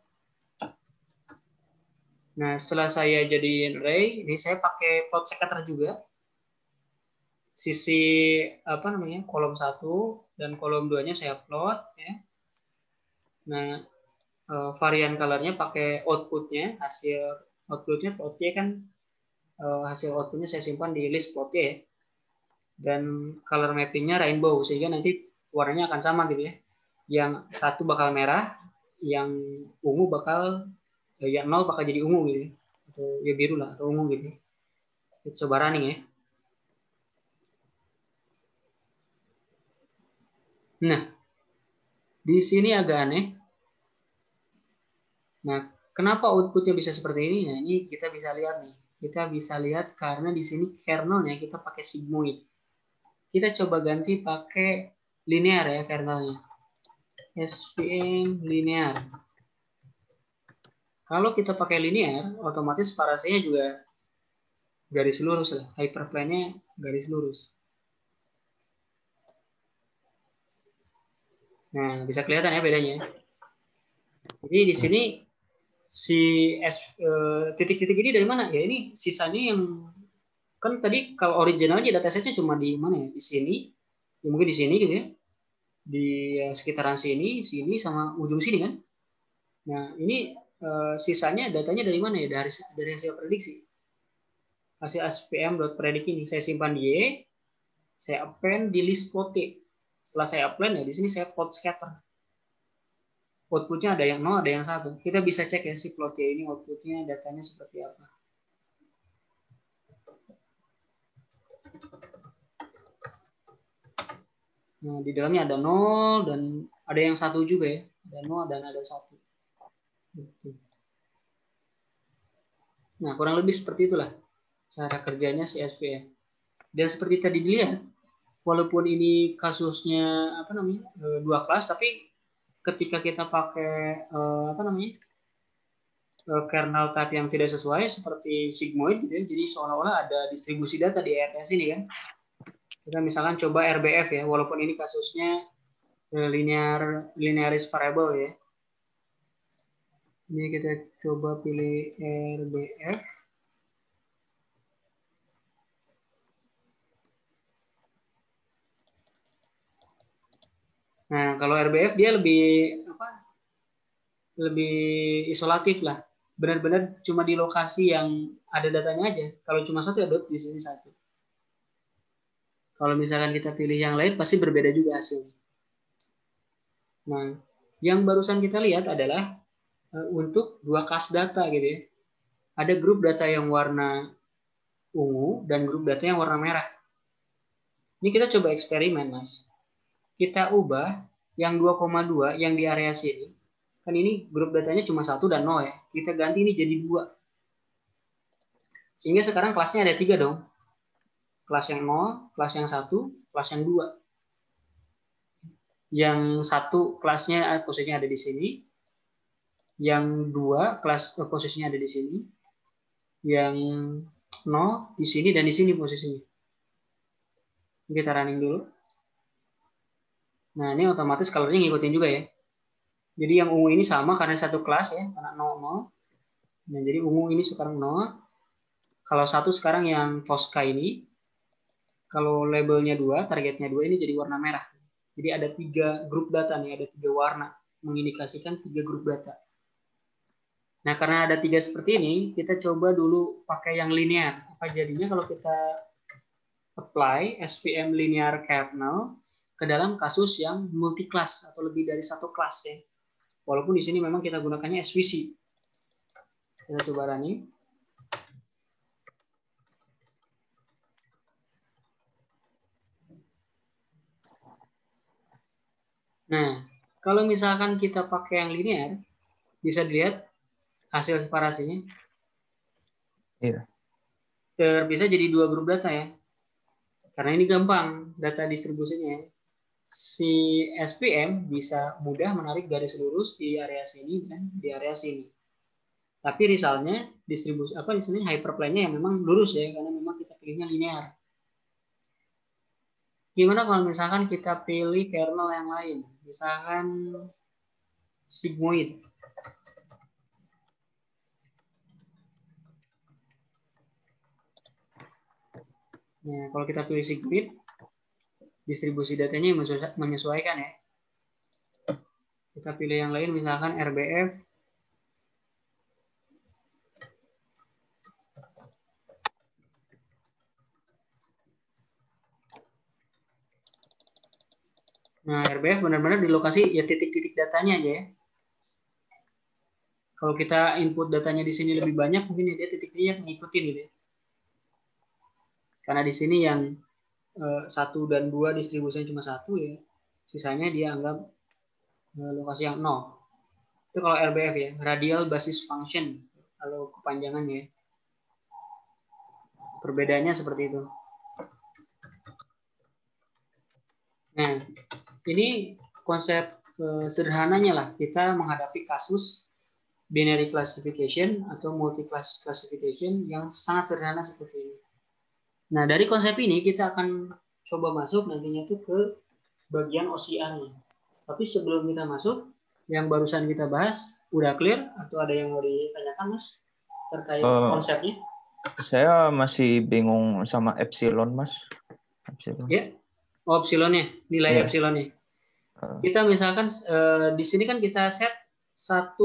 Nah, setelah saya jadiin array, ini saya pakai plot scatter juga. Sisi kolom 1 dan kolom 2-nya saya plot ya. Nah, varian colornya pakai outputnya, hasil outputnya plot Y kan, hasil outputnya saya simpan di list plot Y ya. Dan color mappingnya rainbow sehingga nanti warnanya akan sama gitu ya. Yang satu bakal merah, yang ungu bakal yang 0 bakal jadi ungu gitu ya. Atau ya biru lah atau ungu gitu. Kita coba running ya. Nah, di sini agak aneh. Nah, kenapa outputnya bisa seperti ini? Nah, ini kita bisa lihat nih. Kita bisa lihat karena di sini kernelnya kita pakai sigmoid. Kita coba ganti pakai linear ya kernelnya. SVM linear. Kalau kita pakai linear, otomatis parasenya juga garis lurus lah. Hyperplane-nya garis lurus. Nah, bisa kelihatan ya bedanya. Jadi di sini si titik-titik ini dari mana? Ya ini sisanya yang kan tadi kalau originalnya datasetnya cuma di mana ya? Di sini, ya mungkin di sini gitu ya. Di sekitaran sini, sini sama ujung sini kan. Nah, ini sisanya datanya dari mana ya? Dari hasil prediksi. Hasil svm.predict ini saya simpan di Y, saya append di list plot T. Setelah saya append ya di sini saya plot scatter. Outputnya ada yang 0, ada yang 1. Kita bisa cek ya si plot Y ini outputnya datanya seperti apa. Nah, di dalamnya ada 0 dan ada yang 1 juga ya. Ada 0 dan ada 1. Nah, kurang lebih seperti itulah cara kerjanya si SVM. Dan seperti tadi dilihat, walaupun ini kasusnya 2 kelas, tapi ketika kita pakai kernel type yang tidak sesuai seperti sigmoid gitu ya. Jadi seolah-olah ada distribusi data di ARS ini kan. Kita misalkan coba RBF ya, walaupun ini kasusnya linearis variable ya. Ini kita coba pilih RBF. Nah, kalau RBF dia lebih isolatif lah. Benar-benar cuma di lokasi yang ada datanya aja. Kalau cuma satu ya di sini satu. Kalau misalkan kita pilih yang lain pasti berbeda juga hasilnya. Nah, yang barusan kita lihat adalah untuk dua kelas data gitu ya. Ada grup data yang warna ungu dan grup data yang warna merah. Ini kita coba eksperimen, Mas. Kita ubah yang 2,2 yang di area sini. Kan ini grup datanya cuma 1 dan 0 ya. Kita ganti ini jadi 2. Sehingga sekarang kelasnya ada 3 dong. Kelas yang 0, kelas yang 1, kelas yang 2. Yang 1 kelasnya posisinya ada di sini. Yang 2 kelas posisinya ada di sini. Yang 0 di sini dan di sini posisinya. Kita running dulu. Nah, ini otomatis colornya ngikutin juga ya. Jadi yang ungu ini sama karena satu kelas ya, karena 00. Nah, jadi ungu ini sekarang 0. Kalau 1 sekarang yang Tosca ini, kalau labelnya 2, targetnya 2 ini jadi warna merah. Jadi ada 3 grup data nih, ada 3 warna, mengindikasikan 3 grup data. Nah, karena ada 3 seperti ini, kita coba dulu pakai yang linear. Apa jadinya kalau kita apply SVM linear kernel ke dalam kasus yang multi class atau lebih dari satu kelas ya. Walaupun di sini memang kita gunakannya SVC. Kita coba running. Nah, kalau misalkan kita pakai yang linear, bisa dilihat hasil separasinya.
Iya.
Terpisah jadi 2 grup data ya. Karena ini gampang data distribusinya. Si SPM bisa mudah menarik garis lurus di area sini dan di area sini. Tapi misalnya distribusi di sini hyperplane-nya yang memang lurus ya, karena memang kita pilihnya linear. Gimana kalau misalkan kita pilih kernel yang lain, misalkan sigmoid. Nah, kalau kita pilih sigmoid, distribusi datanya menyesuaikan ya. Kita pilih yang lain, misalkan RBF. Nah, RBF benar-benar di lokasi ya titik-titik datanya aja ya. Kalau kita input datanya di sini lebih banyak, mungkin dia titik-titiknya ngikutin gitu ya. Karena di sini yang 1 dan 2 distribusinya cuma 1 ya, sisanya dia anggap lokasi yang 0. Itu kalau RBF ya, radial basis function, kalau kepanjangannya ya. Perbedaannya seperti itu. Nah, ini konsep sederhananya lah kita menghadapi kasus binary classification atau multi class classification yang sangat sederhana seperti ini. Nah, dari konsep ini kita akan coba masuk nantinya itu ke bagian OCR-nya. Tapi sebelum kita masuk, yang barusan kita bahas, udah clear atau ada yang mau ditanyakan, Mas, terkait konsepnya?
Saya masih bingung sama epsilon, Mas. Epsilon.
Ya, epsilonnya, nilai epsilonnya. Kita misalkan di sini kan kita set 1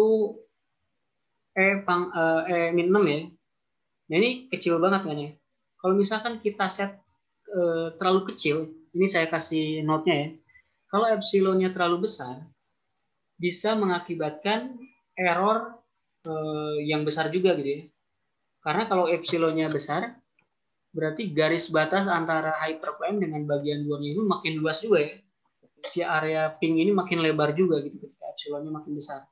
min 6 ya. Nah, ini kecil banget kan ya. Kalau misalkan kita set terlalu kecil, ini saya kasih note-nya ya. Kalau epsilonnya terlalu besar, bisa mengakibatkan error yang besar juga gitu ya. Karena kalau epsilonnya besar, berarti garis batas antara hyperplane dengan bagian luarnya itu makin luas juga ya. Si area pink ini makin lebar juga gitu ketika epsilonnya makin besar.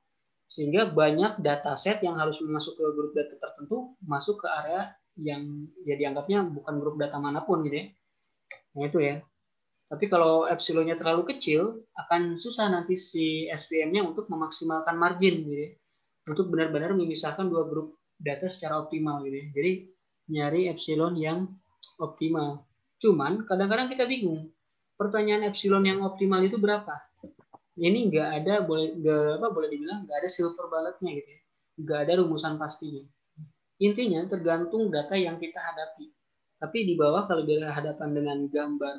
Sehingga banyak dataset yang harus masuk ke grup data tertentu masuk ke area yang ya dianggapnya bukan grup data manapun gitu ya. Nah itu ya. Tapi kalau epsilonnya terlalu kecil, akan susah nanti si SVM-nya untuk memaksimalkan margin gitu ya. untuk benar-benar memisahkan dua grup data secara optimal gitu ya. Jadi nyari epsilon yang optimal. Cuman kadang-kadang kita bingung. Pertanyaan epsilon yang optimal itu berapa? Ini nggak ada, boleh dibilang nggak ada silver bulletnya gitu ya. Nggak ada rumusan pastinya. Intinya tergantung data yang kita hadapi. Tapi di bawah kalau berhadapan dengan gambar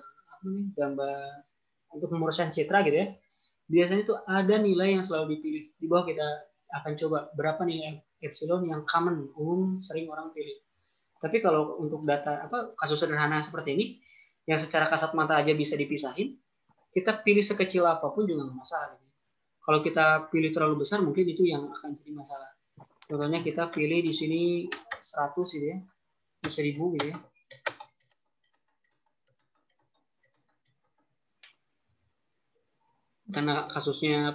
untuk memuluskan citra gitu ya, biasanya itu ada nilai yang selalu dipilih. Di bawah kita akan coba berapa nilai epsilon yang common, umum, sering orang pilih. Tapi kalau untuk data kasus sederhana seperti ini, yang secara kasat mata aja bisa dipisahin, kita pilih sekecil apapun juga nggak masalah. Kalau kita pilih terlalu besar, mungkin itu yang akan jadi masalah. Contohnya kita pilih di sini 100 gitu ya, 1000 gitu ya. Karena kasusnya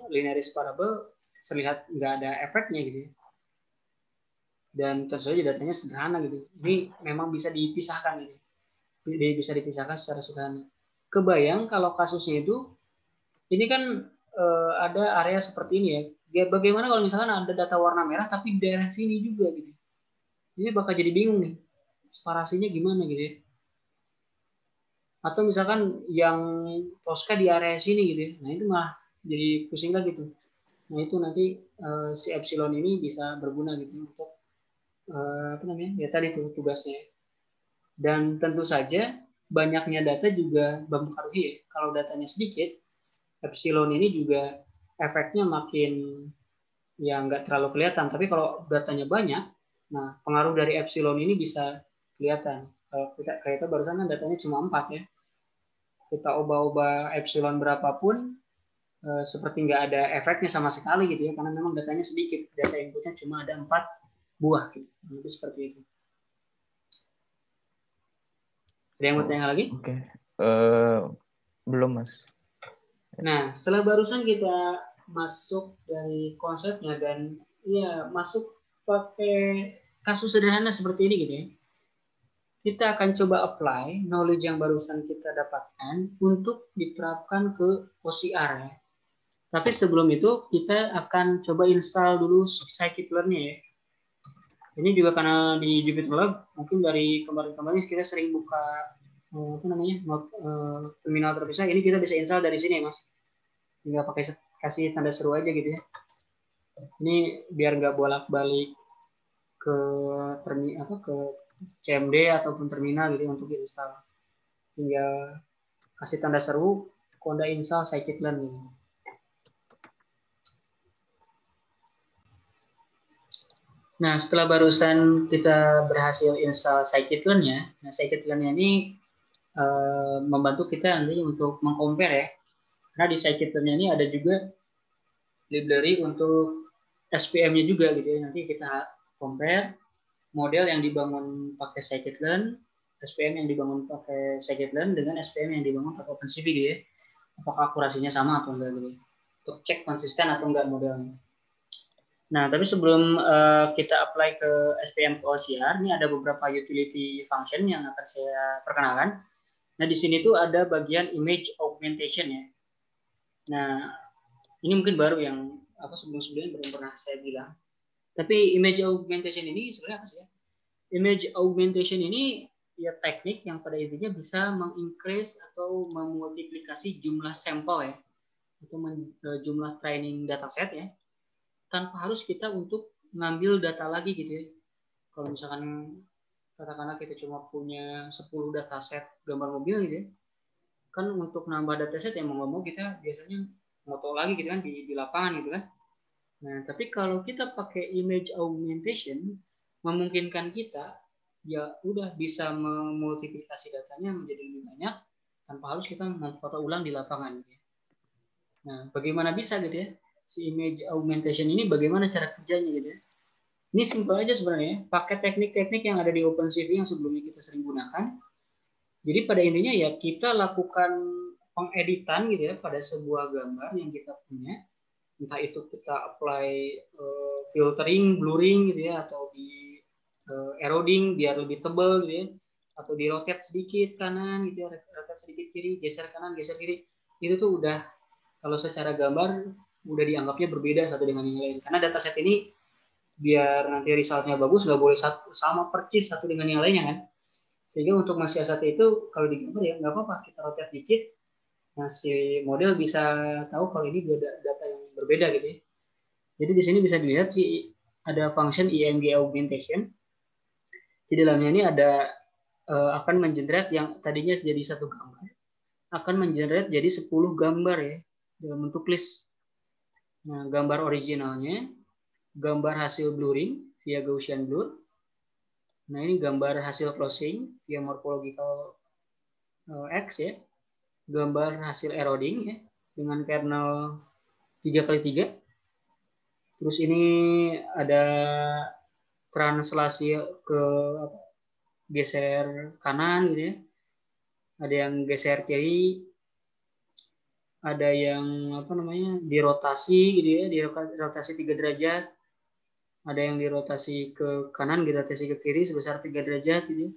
linearis parabel, terlihat nggak ada efeknya gitu ya. Dan tentu saja datanya sederhana gitu. Ini memang bisa dipisahkan gitu. Bisa dipisahkan secara sederhana. Kebayang kalau kasusnya itu, ini kan ada area seperti ini ya. Bagaimana kalau misalkan ada data warna merah tapi di daerah sini juga gitu. Ini bakal jadi bingung nih. Separasinya gimana gitu ya. Atau misalkan yang Tosca di area sini gitu ya. Nah itu malah jadi pusing lagi tuh. Nah itu nanti si epsilon ini bisa berguna gitu untuk ya tadi tuh tugasnya. Dan tentu saja banyaknya data juga mempengaruhi ya. Kalau datanya sedikit, epsilon ini juga efeknya makin ya nggak terlalu kelihatan. Tapi kalau datanya banyak, nah pengaruh dari epsilon ini bisa kelihatan. Kalau kita kayak itu barusan kan datanya cuma 4 ya. Kita ubah-ubah epsilon berapapun, seperti nggak ada efeknya sama sekali gitu ya, karena memang datanya sedikit. Data inputnya cuma ada 4 buah gitu. Jadi seperti itu. Ada yang mau tanya lagi?
Oke. Belum, Mas.
Nah, setelah barusan kita masuk dari konsepnya dan ya masuk pakai kasus sederhana seperti ini gitu ya. Kita akan coba apply knowledge yang barusan kita dapatkan untuk diterapkan ke OCR ya. Tapi sebelum itu kita akan coba install dulu scikit-learn-nya ya. Ini juga karena di Jupyter Lab mungkin dari kemarin-kemarin kita sering buka terminal terpisah. Ini kita bisa install dari sini Mas. Tinggal pakai kasih tanda seru aja gitu ya. Ini biar nggak bolak-balik ke ke CMD ataupun terminal gitu untuk install. Tinggal kasih tanda seru, kode install scikit-learn gitu. Nah, setelah barusan kita berhasil install scikit-learn-nya, nah scikit-learn-nya ini membantu kita nanti untuk mengcompare ya. Karena di scikit-learn-nya ini ada juga library untuk SPM-nya juga gitu ya. Nanti kita compare model yang dibangun pakai scikit-learn, SPM yang dibangun pakai scikit-learn dengan SPM yang dibangun pakai OpenCV gitu ya. Apakah akurasinya sama atau enggak gitu. Untuk cek konsisten atau enggak modelnya. Nah, tapi sebelum kita apply ke SPM ke OCR, ini ada beberapa utility function yang akan saya perkenalkan. Nah, di sini tuh ada bagian image augmentation ya. Nah, ini mungkin baru yang sebelum-sebelumnya belum pernah saya bilang. Tapi image augmentation ini sebenarnya apa sih ya? Image augmentation ini ya teknik yang pada intinya bisa mengincrease atau memultiplikasi jumlah sampel ya, atau jumlah training dataset ya, tanpa harus kita untuk ngambil data lagi gitu ya. Kalau misalkan katakanlah kita cuma punya 10 dataset gambar mobil gitu ya, kan untuk nambah dataset yang mau kita biasanya foto lagi gitu kan di lapangan gitu kan. Nah, tapi kalau kita pakai image augmentation, memungkinkan kita ya udah bisa memultiplikasi datanya menjadi lebih banyak tanpa harus kita memfoto ulang di lapangan gitu ya. Nah, bagaimana bisa gitu ya? Si image augmentation ini bagaimana cara kerjanya gitu ya. Ini simpel aja sebenarnya, pakai teknik-teknik yang ada di OpenCV yang sebelumnya kita sering gunakan. Jadi pada intinya ya kita lakukan pengeditan gitu ya pada sebuah gambar yang kita punya. Entah itu kita apply filtering, blurring gitu ya, atau di eroding biar lebih tebal gitu ya, atau di rotate sedikit kanan gitu ya, rotate sedikit kiri, geser kanan, geser kiri. Itu tuh udah kalau secara gambar udah dianggapnya berbeda satu dengan yang lain. Karena dataset ini biar nanti resultnya bagus nggak boleh sama persis satu dengan yang lainnya kan. Sehingga untuk mensiasati itu kalau digambar ya nggak apa-apa, kita rotate dikit, nah si model bisa tahu kalau ini data yang berbeda gitu ya. Jadi di sini bisa dilihat sih ada function IMG augmentation. Di dalamnya ini ada akan mengenerate yang tadinya jadi satu gambar, akan mengenerate jadi 10 gambar ya dalam bentuk list. Nah, gambar originalnya, gambar hasil blurring via Gaussian blur. Nah, ini gambar hasil closing via morphological X ya. Gambar hasil eroding ya dengan kernel 3x3. Terus ini ada translasi ke geser kanan gitu ya. Ada yang geser kiri, ada yang dirotasi gitu ya, dirotasi 3 derajat. Ada yang dirotasi ke kanan, dirotasi ke kiri sebesar 3 derajat gitu.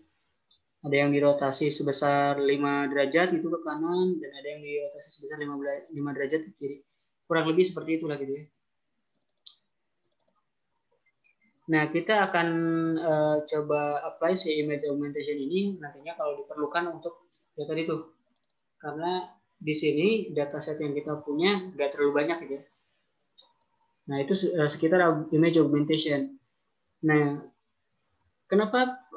Ada yang dirotasi sebesar 5 derajat itu ke kanan, dan ada yang dirotasi sebesar 5 derajat ke kiri. Kurang lebih seperti itulah gitu ya. Nah, kita akan coba apply si image augmentation ini nantinya kalau diperlukan untuk data itu. Karena di sini dataset yang kita punya nggak terlalu banyak gitu ya. Nah, itu sekitar image augmentation. Nah, kenapa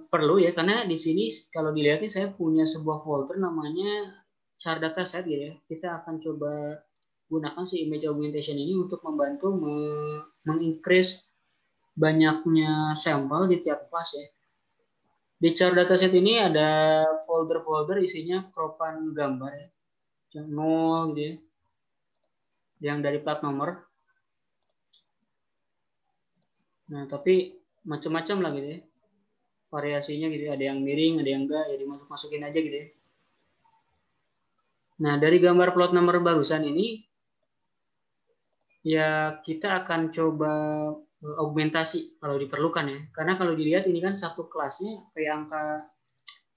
perlu ya? Karena di sini kalau dilihat saya punya sebuah folder namanya char dataset gitu ya. Kita akan coba gunakan si image augmentation ini untuk membantu mengincrease banyaknya sampel di tiap kelas ya. Di char dataset ini ada folder-folder isinya cropan gambar ya. Yang 0 gitu ya. Yang dari plat nomor. Nah, tapi macam-macam lah gitu ya. Variasinya gitu ya. Ada yang miring, ada yang enggak, ya dimasukin aja gitu ya. Nah, dari gambar plot nomor barusan ini ya kita akan coba augmentasi kalau diperlukan ya. Karena kalau dilihat ini kan satu kelasnya kayak angka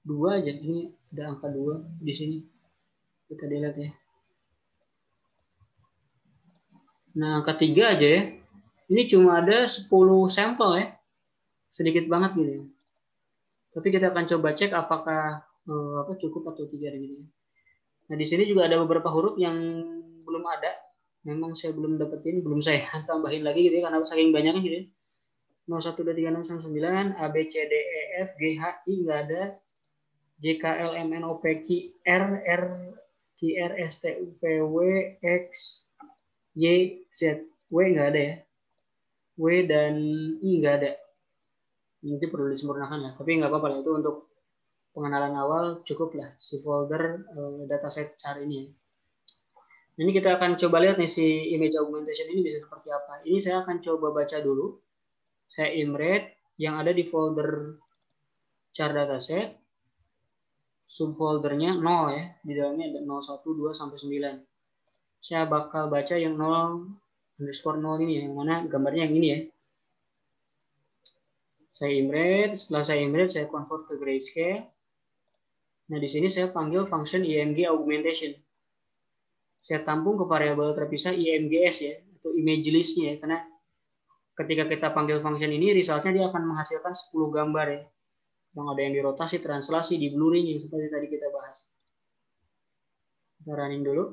2 aja. Ini ada angka 2 di sini. Kita lihat ya. Nah, angka 3 aja ya. Ini cuma ada 10 sampel ya. Sedikit banget gitu ya. Tapi kita akan coba cek apakah cukup atau tidak gitu. Nah, di sini juga ada beberapa huruf yang belum ada. Memang saya belum dapetin, belum saya tambahin lagi gitu ya, karena saking banyaknya gitu ya. 01, 2, 3, 6, 9, A, B, C, D, E, F, G, H, I nggak ada. J, K, L, M, N, O, P, Q, R, R, Q, R, S, T, U, V, W, X, Y, Z. W nggak ada ya. W dan I nggak ada. Mungkin perlu disempurnakan ya, tapi nggak apa-apa lah, itu untuk pengenalan awal cukup lah si folder dataset char ini ya. Ini kita akan coba lihat nih si image augmentation ini bisa seperti apa. Ini saya akan coba baca dulu. Saya imret yang ada di folder char dataset. Subfoldernya 0 ya. Di dalamnya ada 0, 1, 2 sampai 9. Saya bakal baca yang 0_0 ini ya, yang mana gambarnya yang ini ya. Saya imret, setelah saya imret saya convert ke grayscale. Nah, di sini saya panggil function img augmentation. Saya tampung ke variabel terpisah imgs ya, atau image list-nya ya, karena ketika kita panggil function ini, resultnya dia akan menghasilkan 10 gambar ya. Yang ada yang dirotasi, translasi, di blurring yang seperti tadi kita bahas. Kita running dulu.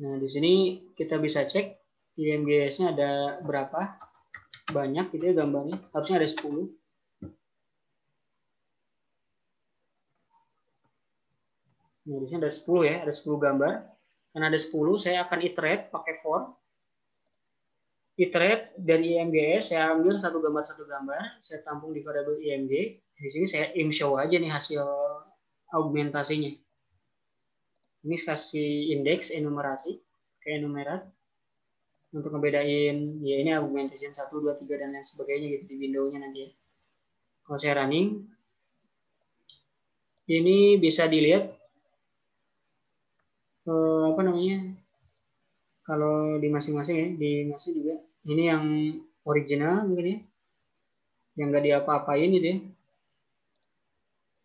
Nah, di sini kita bisa cek imgs-nya ada berapa banyak gitu ya gambarnya. Harusnya ada 10. Nah, di sini ada 10 ya, ada 10 gambar. Karena ada 10, saya akan iterate pakai for. Iterate dari imgs, saya ambil satu gambar, saya tampung di variabel img. Di sini saya show aja nih hasil augmentasinya. Ini kasih indeks enumerasi, kayak enumerat. Untuk ngebedain, ya ini augmentation 1, 2, 3, dan lain sebagainya gitu di window-nya nanti ya. Kalau saya running, ini bisa dilihat kalau di masing-masing ya, di masing juga ini yang original mungkin ya, yang nggak diapa-apain gitu ya.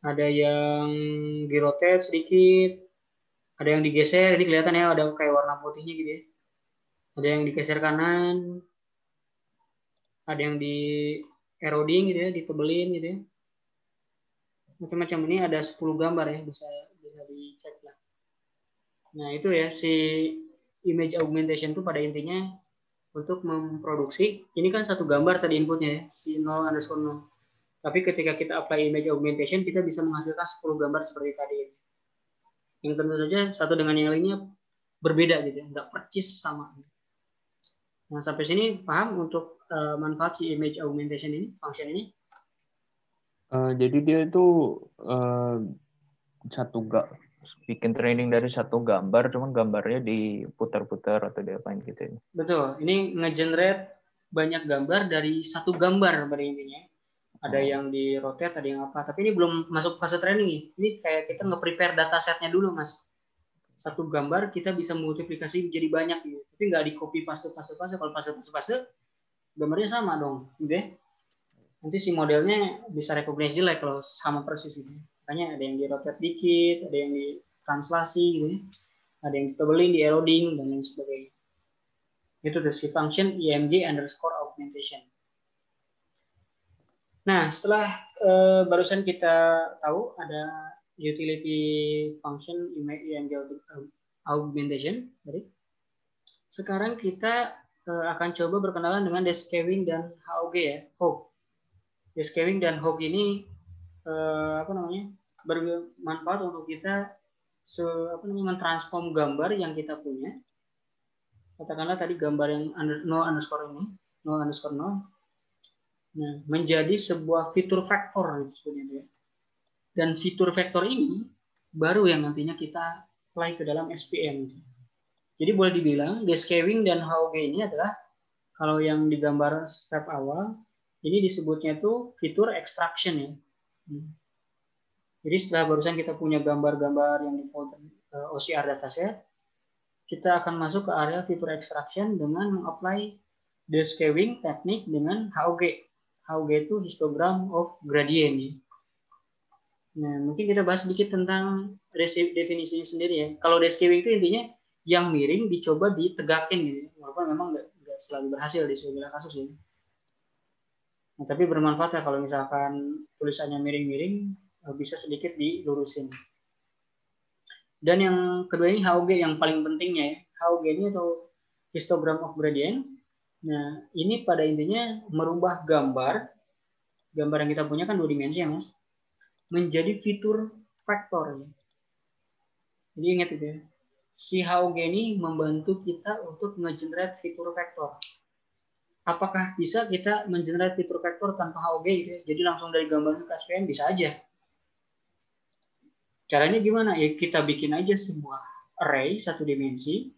Ada yang di rotate sedikit, Ada yang digeser, ini kelihatan ya, ada kayak warna putihnya gitu ya. Ada yang digeser kanan, ada yang di eroding gitu ya, ditebelin gitu ya. Macam-macam, ini ada 10 gambar ya, bisa dicek lah. Nah itu ya, si image augmentation itu pada intinya untuk memproduksi, ini kan satu gambar tadi inputnya ya, si 0_0. Tapi ketika kita apply image augmentation, kita bisa menghasilkan 10 gambar seperti tadi. Yang tentu saja satu dengan yang lainnya berbeda gitu ya, nggak percis sama. Nah sampai sini paham untuk manfaat si image augmentation ini, function ini?
Jadi dia itu bikin training dari satu gambar, cuman gambarnya diputar-putar atau diapain gitu ya.
Betul, ini nge-generate banyak gambar dari satu gambar pada intinya. Ada yang di rotate, ada yang apa. Tapi ini belum masuk fase training. Ini kayak kita nge-prepare datasetnya dulu, Mas. Satu gambar kita bisa multiplikasi jadi banyak gitu. Tapi nggak di copy paste. Kalau paste gambarnya sama dong, gitu ya. Nanti si modelnya bisa recognize jelek kalau sama persis gitu. Makanya ada yang di rotate dikit, ada yang di translasi gitu ya. Ada yang ditebelin, di eroding dan lain sebagainya. Itu tuh si function img_augmentation. Nah, setelah barusan kita tahu ada utility function img augmentation, sekarang kita akan coba berkenalan dengan Deskewing dan HOG ya. Deskewing dan HOG ini bermanfaat untuk kita mentransform gambar yang kita punya. Katakanlah tadi gambar yang 0_ ini, 0_0. Nah, menjadi sebuah fitur vektor sebenarnya. Dan fitur vektor ini baru yang nantinya kita apply ke dalam SVM. Jadi boleh dibilang Deskewing dan HOG ini adalah kalau yang digambar step awal ini disebutnya itu fitur extraction ya. Jadi setelah barusan kita punya gambar-gambar yang di folder OCR dataset, kita akan masuk ke area fitur extraction dengan mengapply Deskewing teknik dengan HOG. HOG itu histogram of gradient. Nah, mungkin kita bahas sedikit tentang definisinya sendiri ya. Kalau Deskewing itu intinya yang miring dicoba ditegakin gitu. Walaupun memang nggak selalu berhasil di segala kasus ya. Nah, tapi bermanfaat ya kalau misalkan tulisannya miring-miring, bisa sedikit dilurusin. Dan yang kedua ini HOG yang paling pentingnya ya. HOG ini atau histogram of gradient. Nah, ini pada intinya merubah gambar yang kita punya kan 2 dimensi ya, Mas, menjadi fitur vektor. Ya. Jadi ingat itu ya. Si HOG ini membantu kita untuk nge-generate fitur vektor. Apakah bisa kita men-generate fitur vektor tanpa HOG gitu ya? Jadi langsung dari gambar ke SVM bisa aja. Caranya gimana? Ya kita bikin aja sebuah array satu dimensi.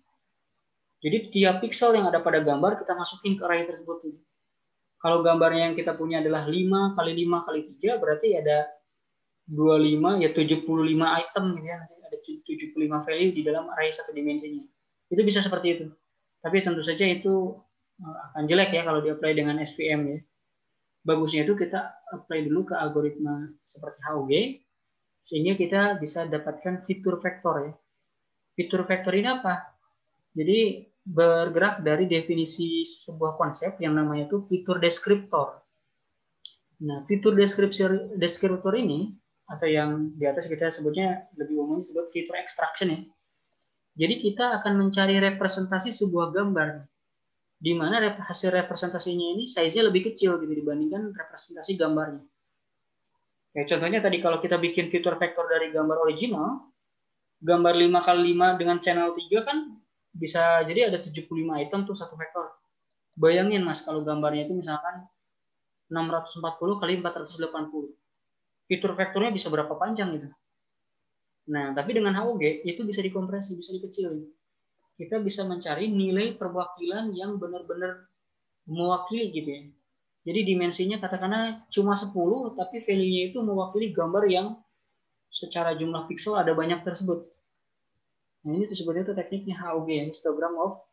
Jadi tiap pixel yang ada pada gambar kita masukin ke array tersebut. Kalau gambarnya yang kita punya adalah 5 kali 5 kali 3, berarti ada 25 ya 75 item gitu ya. Ada 75 value di dalam array satu dimensinya. Itu bisa seperti itu. Tapi tentu saja itu akan jelek ya kalau di-apply dengan SVM ya. Bagusnya itu kita apply dulu ke algoritma seperti HOG sehingga kita bisa dapatkan fitur vektor ya. Fitur vektor ini apa? Jadi bergerak dari definisi sebuah konsep yang namanya itu fitur deskriptor. Nah, fitur deskriptor ini atau yang di atas kita sebutnya lebih umum disebut fitur extraction ya. Jadi kita akan mencari representasi sebuah gambar di mana hasil representasinya ini size-nya lebih kecil gitu dibandingkan representasi gambarnya. Kayak contohnya tadi kalau kita bikin fitur vektor dari gambar original, gambar 5 kali 5 dengan channel 3 kan bisa jadi ada 75 item tuh satu vektor. Bayangin Mas kalau gambarnya itu misalkan 640 kali 480. Fitur vektornya bisa berapa panjang gitu. Nah, tapi dengan HOG itu bisa dikompresi, bisa dikecilin. Kita bisa mencari nilai perwakilan yang benar-benar mewakili gitu ya. Jadi dimensinya katakanlah cuma 10, tapi value-nya itu mewakili gambar yang secara jumlah pixel ada banyak tersebut. Nah, ini disebutnya itu tekniknya HOG, histogram of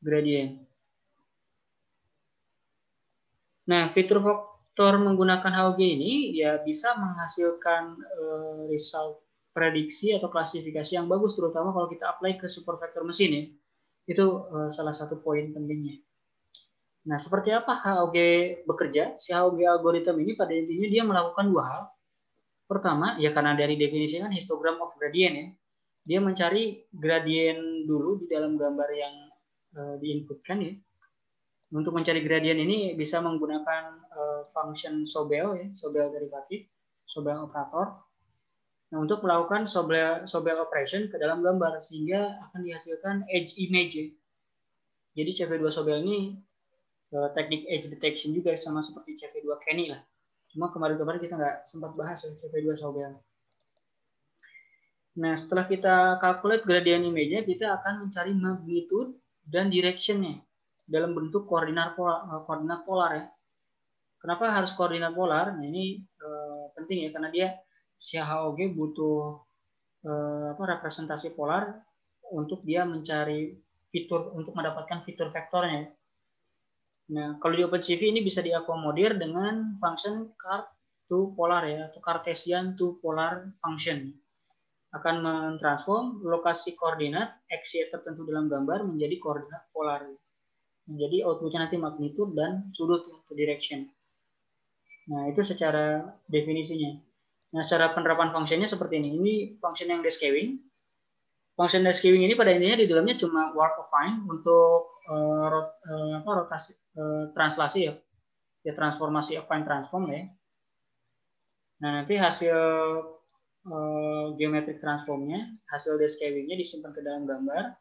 gradient. Nah, fitur vektor menggunakan HOG ini ya bisa menghasilkan result prediksi atau klasifikasi yang bagus, terutama kalau kita apply ke super vector mesin ya. Itu salah satu poin pentingnya. Nah, seperti apa HOG bekerja? Si HOG algorithm ini pada intinya dia melakukan dua hal. Pertama, ya karena dari definisi kan histogram of gradient ya. Dia mencari gradien dulu di dalam gambar yang diinputkan ya. Untuk mencari gradien ini bisa menggunakan function Sobel ya, Sobel derivatif, Sobel operator. Nah, untuk melakukan Sobel operation ke dalam gambar sehingga akan dihasilkan edge image ya. Jadi CV2 Sobel ini teknik edge detection juga sama seperti CV2 Kenny lah. Cuma kemarin-kemarin kita nggak sempat bahas ya CV2 Sobel. Nah, setelah kita calculate gradient image-nya, kita akan mencari magnitude dan direction-nya dalam bentuk koordinat polar ya. Kenapa harus koordinat polar? Nah, ini penting ya karena dia si HOG butuh representasi polar untuk dia mencari fitur untuk mendapatkan fitur vektornya. Nah, kalau di OpenCV ini bisa diakomodir dengan function card to polar ya atau Cartesian to polar function. Akan mentransform lokasi koordinat x, y tertentu dalam gambar menjadi koordinat polar. Jadi outputnya nanti magnitude dan sudut atau direction. Nah, itu secara definisinya. Nah, secara penerapan fungsinya seperti ini. Ini function yang deskewing. Function deskewing ini pada intinya di dalamnya cuma warp affine untuk rotasi translasi ya. Ya transformasi affine transform ya. Nah, nanti hasil geometric transformnya, hasil deskewingnya disimpan ke dalam gambar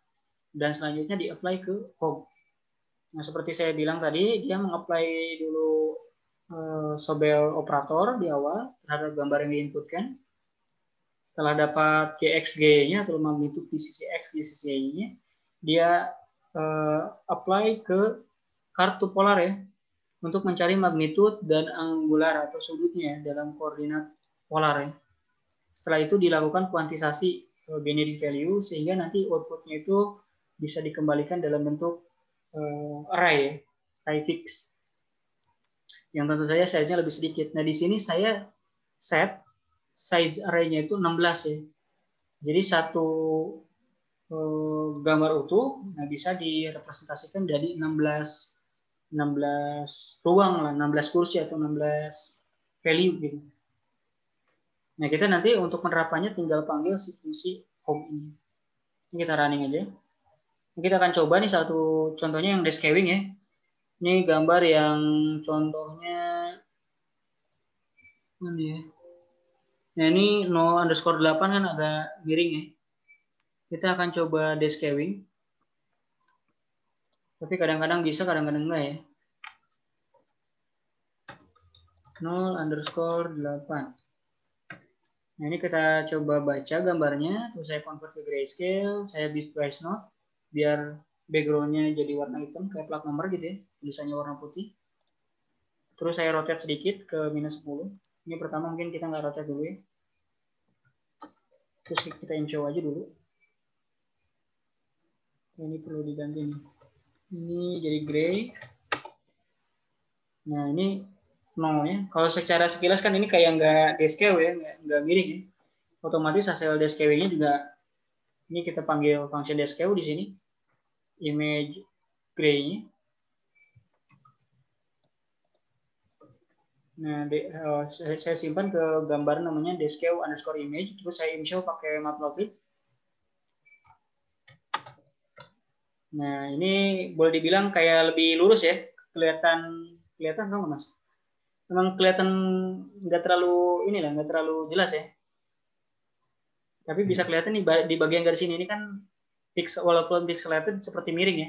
dan selanjutnya di-apply ke HOG. Nah, seperti saya bilang tadi, dia meng-apply dulu Sobel operator di awal terhadap gambar yang diinputkan. Setelah dapat GXG-nya atau magnitude di sisi X di sisi Y-nya, dia apply ke kartu polar ya untuk mencari magnitude dan angular atau sudutnya dalam koordinat polar ya. Setelah itu dilakukan kuantisasi binary value sehingga nanti outputnya itu bisa dikembalikan dalam bentuk array fix. Yang tentu saja size-nya lebih sedikit. Nah, di sini saya set size array-nya itu 16 ya. Jadi satu gambar utuh bisa direpresentasikan dari 16 ruang lah, 16 kursi atau 16 value gitu. Nah, kita nanti untuk penerapannya tinggal panggil si fungsi home ini. Ini kita running aja. Ini kita akan coba nih satu contohnya yang deskewing ya. Ini gambar yang contohnya mana ya? Nah, ini 0_8 kan agak miring ya. Kita akan coba deskewing. Tapi kadang-kadang bisa, kadang-kadang enggak ya. 0_8. Nah, ini kita coba baca gambarnya, terus saya convert ke grayscale, saya bitwise node, biar background-nya jadi warna hitam, kayak plat nomor gitu ya, tulisannya warna putih. Terus saya rotate sedikit ke -10. Ini pertama mungkin kita nggak rotate dulu ya. Terus kita show aja dulu. Ini perlu diganti nih. Ini jadi gray. Nah, ini 0 ya. Kalau secara sekilas kan ini kayak nggak descale ya, nggak miring ya. Otomatis hasil deskewingnya juga ini kita panggil function deskew di sini. Image gray-nya. Nah, saya simpan ke gambar namanya deskew_image, terus saya inshow pakai matplotlib. Nah, ini boleh dibilang kayak lebih lurus ya, kelihatan nggak mas? Memang kelihatan nggak terlalu nggak terlalu jelas ya. Tapi bisa kelihatan nih di bagian garis ini kan walaupun pixelated seperti miring ya.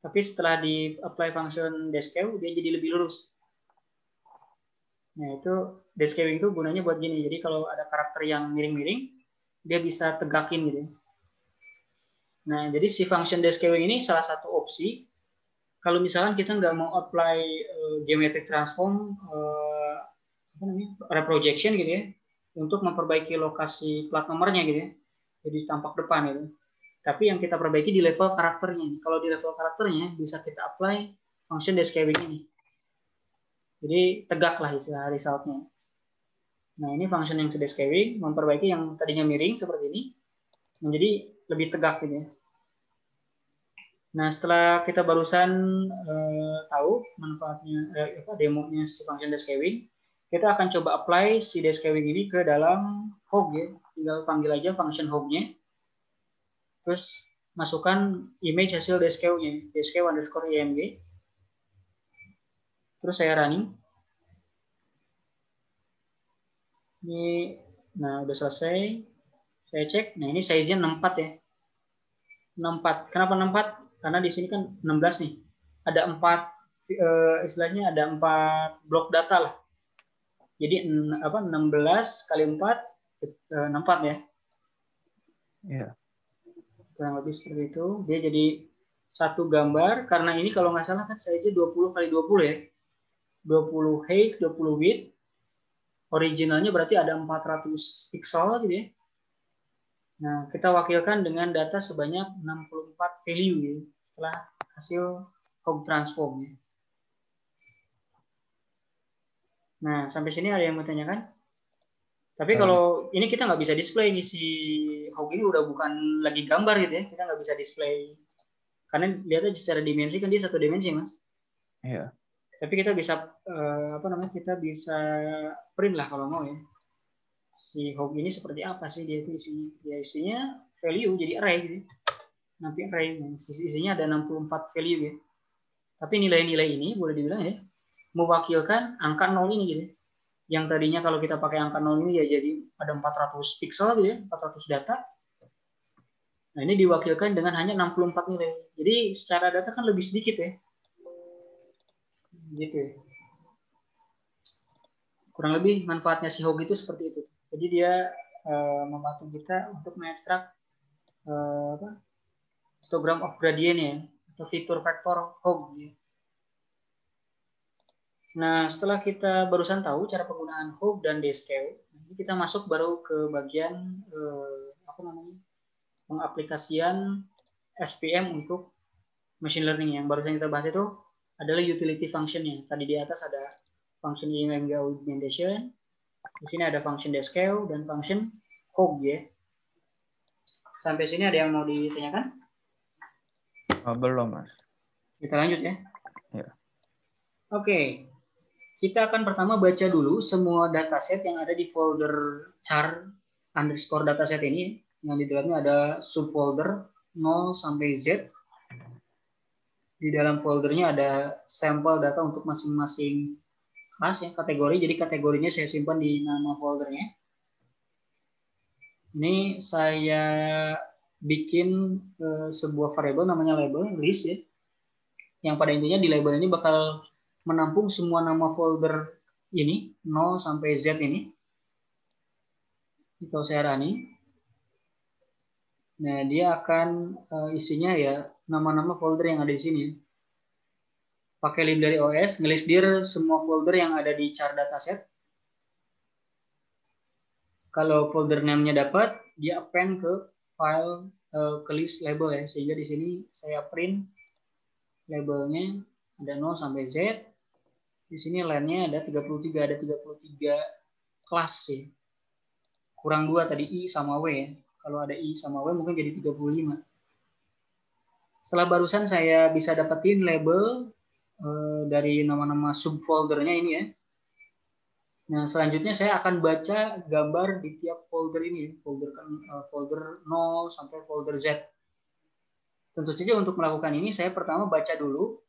Tapi setelah di apply function deskew dia jadi lebih lurus. Nah, itu deskewing itu gunanya buat gini. Jadi kalau ada karakter yang miring-miring, dia bisa tegakin gitu. Nah, jadi si function deskewing ini salah satu opsi. Kalau misalkan kita nggak mau apply geometric transform reprojection gitu ya, untuk memperbaiki lokasi plat nomornya gitu ya, jadi tampak depan gitu. Tapi yang kita perbaiki di level karakternya. Kalau di level karakternya bisa kita apply function deskewing ini. Jadi tegak lah istilah resultnya. Nah, ini function yang sudah skewing, memperbaiki yang tadinya miring seperti ini, menjadi lebih tegak gitu ya. Nah, setelah kita barusan tahu manfaatnya, demonya si function deskewing, kita akan coba apply si deskewing ini ke dalam hog ya. Tinggal panggil aja function hog-nya. Terus masukkan image hasil deskew-nya, deskew_img. Terus saya running. Ini, nah udah selesai. Saya cek. Nah, ini size-nya 64 ya. 64. Kenapa 64? Karena di sini kan 16 nih. Ada 4 istilahnya ada 4 blok data lah. Jadi 16 kali 4 64 ya.
Iya.
Kurang lebih seperti itu. Dia jadi satu gambar karena ini kalau nggak salah kan size-nya 20 kali 20 ya. 20 height, 20 width. Originalnya berarti ada 400 pixel gitu ya. Nah, kita wakilkan dengan data sebanyak 64 value ya, setelah hasil hog transform ya. Nah, sampai sini ada yang mau tanyakan? Tapi kalau ini kita nggak bisa display nih, si hog ini udah bukan lagi gambar gitu ya, kita nggak bisa display. Karena lihat aja secara dimensi kan dia satu dimensi, Mas.
Iya.
Tapi kita bisa kita bisa print lah kalau mau ya. Si hog ini seperti apa sih dia itu isinya? Ya isinya value jadi array gitu. Nanti array isinya ada 64 value ya. Tapi nilai-nilai ini boleh dibilang ya mewakilkan angka 0 ini gitu. Yang tadinya kalau kita pakai angka 0 ini ya jadi ada 400 pixel gitu ya, 400 data. Nah, ini diwakilkan dengan hanya 64 nilai. Jadi secara data kan lebih sedikit ya. Gitu ya. Kurang lebih manfaatnya si hog itu seperti itu. Jadi dia membantu kita untuk mengekstrak histogram of gradient ya, atau fitur vektor hog. Ya. Nah, setelah kita barusan tahu cara penggunaan hog dan deskew, kita masuk baru ke bagian pengaplikasian SPM untuk machine learning. Yang barusan kita bahas itu adalah utility function-nya. Tadi di atas ada function img augmentation, di sini ada function deskew dan function hog ya. Sampai sini ada yang mau ditanyakan?
Belum, Mas.
Kita lanjut ya.
Ya.
Oke. Kita akan pertama baca dulu semua dataset yang ada di folder char_dataset ini. Yang di dalamnya ada subfolder 0 sampai Z. Di dalam foldernya ada sampel data untuk masing-masing kelas ya, kategori. Jadi kategorinya saya simpan di nama foldernya. Ini saya bikin sebuah variabel namanya label, list ya. Yang pada intinya di label ini bakal menampung semua nama folder ini, 0 sampai Z ini. Kalau saya running. Nah, dia akan isinya ya nama-nama folder yang ada di sini. Pakai lib dari OS, ngelis dir semua folder yang ada di char dataset. Kalau folder name-nya dapat, dia append ke file ke list label ya. Sehingga di sini saya print labelnya ada 0 sampai Z. Di sini line-nya ada 33 kelas ya. Kurang 2 tadi I sama W ya. Kalau ada I sama W mungkin jadi 35. Setelah barusan saya bisa dapetin label dari nama-nama subfoldernya ini ya. Nah, selanjutnya saya akan baca gambar di tiap folder ini, folder 0 sampai folder Z. Tentu saja untuk melakukan ini saya pertama baca dulu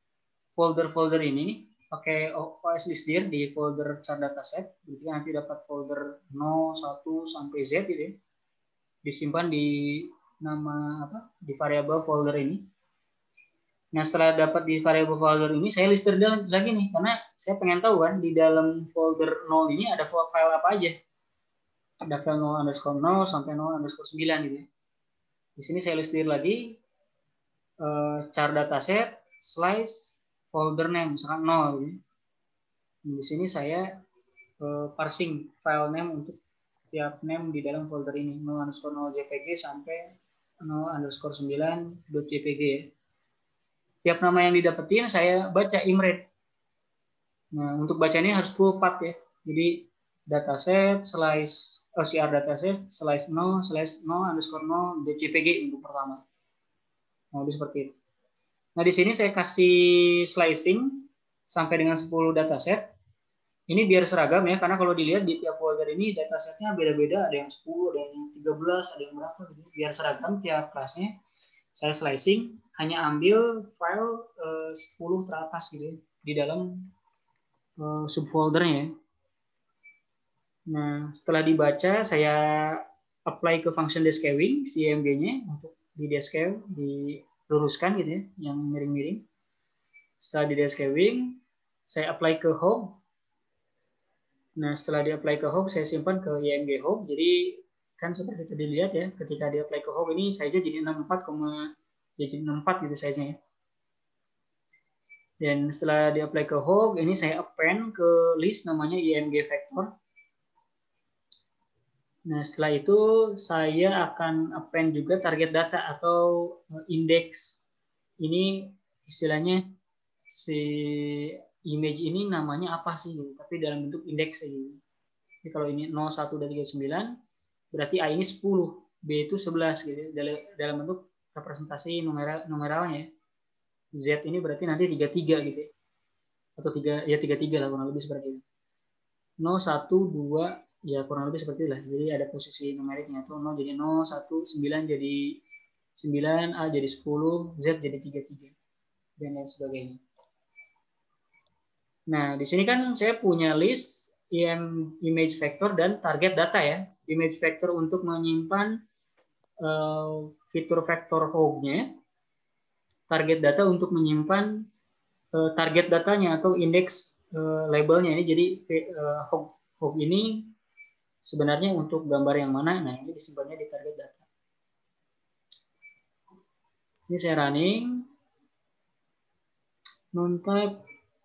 folder-folder ini pakai OS listdir di folder char dataset. Jadi nanti dapat folder 0, 1 sampai Z gitu ya. Disimpan di nama di variabel folder ini. Nah, setelah dapat di variabel folder ini, saya listir lagi nih, karena saya pengen tahu kan, di dalam folder 0 ini ada file apa aja. Ada file 0_0 sampai 0_9 gitu ya. Di sini saya listir lagi, char dataset, slice, folder name, misalkan 0 gitu. Di sini saya parsing file name untuk tiap name di dalam folder ini, 0_0jpg sampai 0_9.jpg ya. Tiap nama yang didapetin saya baca imread. Nah, untuk bacanya harus full path ya. Jadi dataset slice OCR dataset slice 0 underscore 0 .jpg untuk pertama. Nah, seperti itu. Nah, di sini saya kasih slicing sampai dengan 10 dataset. Ini biar seragam ya, karena kalau dilihat di tiap folder ini datasetnya beda-beda, ada yang 10, ada yang 13, ada yang berapa gitu. Biar seragam tiap kelasnya. Saya slicing hanya ambil file 10 teratas gitu ya, di dalam subfoldernya. Nah, setelah dibaca saya apply ke function descalewing si IMG-nya untuk di descale, diluruskan gitu ya, yang miring-miring. Setelah di descalewing, saya apply ke home. Nah, setelah di-apply ke home, saya simpan ke IMG home. Jadi, kan seperti tadi dilihat ya, ketika di-apply ke home ini size-nya jadi 64 gitu size-nya ya. Dan setelah di-apply ke home, ini saya append ke list namanya IMG vector. Nah, setelah itu saya akan append juga target data atau index. Ini istilahnya si image ini namanya apa sih gitu, tapi dalam bentuk indeks gitu. Jadi kalau ini 01 dan 39 berarti A ini 10, B itu 11 gitu dalam bentuk representasi numeralnya. Z ini berarti nanti 33 gitu ya. Atau 33 lah kurang lebih seperti itu. 0 1 2 ya kurang lebih seperti itulah. Jadi ada posisi numeriknya tuh 0 jadi 0 1 9 jadi 9, A jadi 10, Z jadi 33 dan lain sebagainya. Nah, di sini kan saya punya list image vector dan target data ya. Image vector untuk menyimpan fitur vektor home-nya. Target data untuk menyimpan target datanya atau indeks labelnya ini. Jadi home ini sebenarnya untuk gambar yang mana? Nah, ini disimpannya di target data. Ini saya running. Non-type,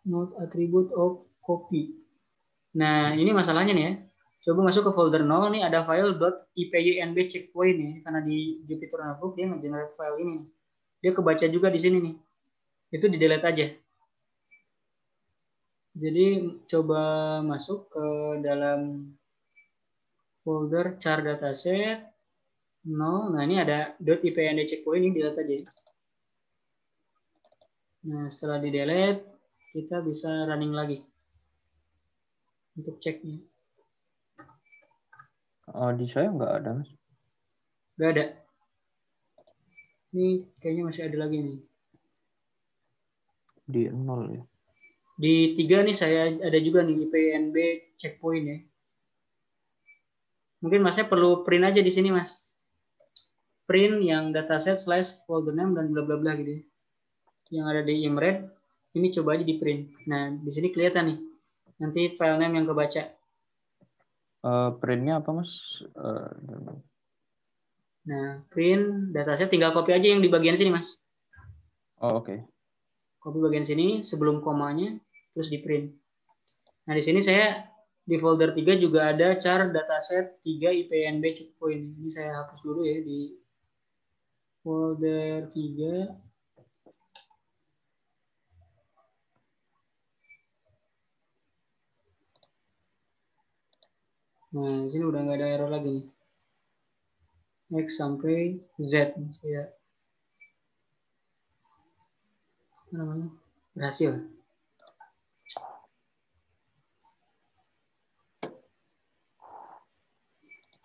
not attribute of copy. Nah, ini masalahnya nih ya. Coba masuk ke folder 0, nih ada file .ipynb checkpoint nih. Karena di Jupyter Notebook dia nge-generate file ini. Dia kebaca juga di sini nih. Itu di-delete aja. Jadi coba masuk ke dalam folder char dataset 0. Nah, ini ada .ipynb checkpoint ini delete aja. Nah, setelah di-delete, kita bisa running lagi untuk ceknya.
Di saya nggak ada, Mas.
Nggak ada. Ini kayaknya masih ada lagi nih.
Di 0 ya.
Di 3 nih saya ada juga nih IPNB checkpoint ya. Mungkin Masnya perlu print aja di sini, Mas. Print yang dataset / folder name dan bla bla bla gitu ya. Yang ada di IMRED, ini coba aja di print. Nah, di sini kelihatan nih. Nanti file name yang kebaca.
Printnya apa, Mas?
Nah, print dataset tinggal copy aja yang di bagian sini, Mas.
Oh, oke.
Copy bagian sini sebelum komanya, terus di print. Nah, di sini saya di folder 3 juga ada char dataset 3 IPNB checkpoint. Ini saya hapus dulu ya di folder 3. Nah, di sini udah nggak ada error lagi nih. X sampai Z. Ya. Apa namanya? Berhasil.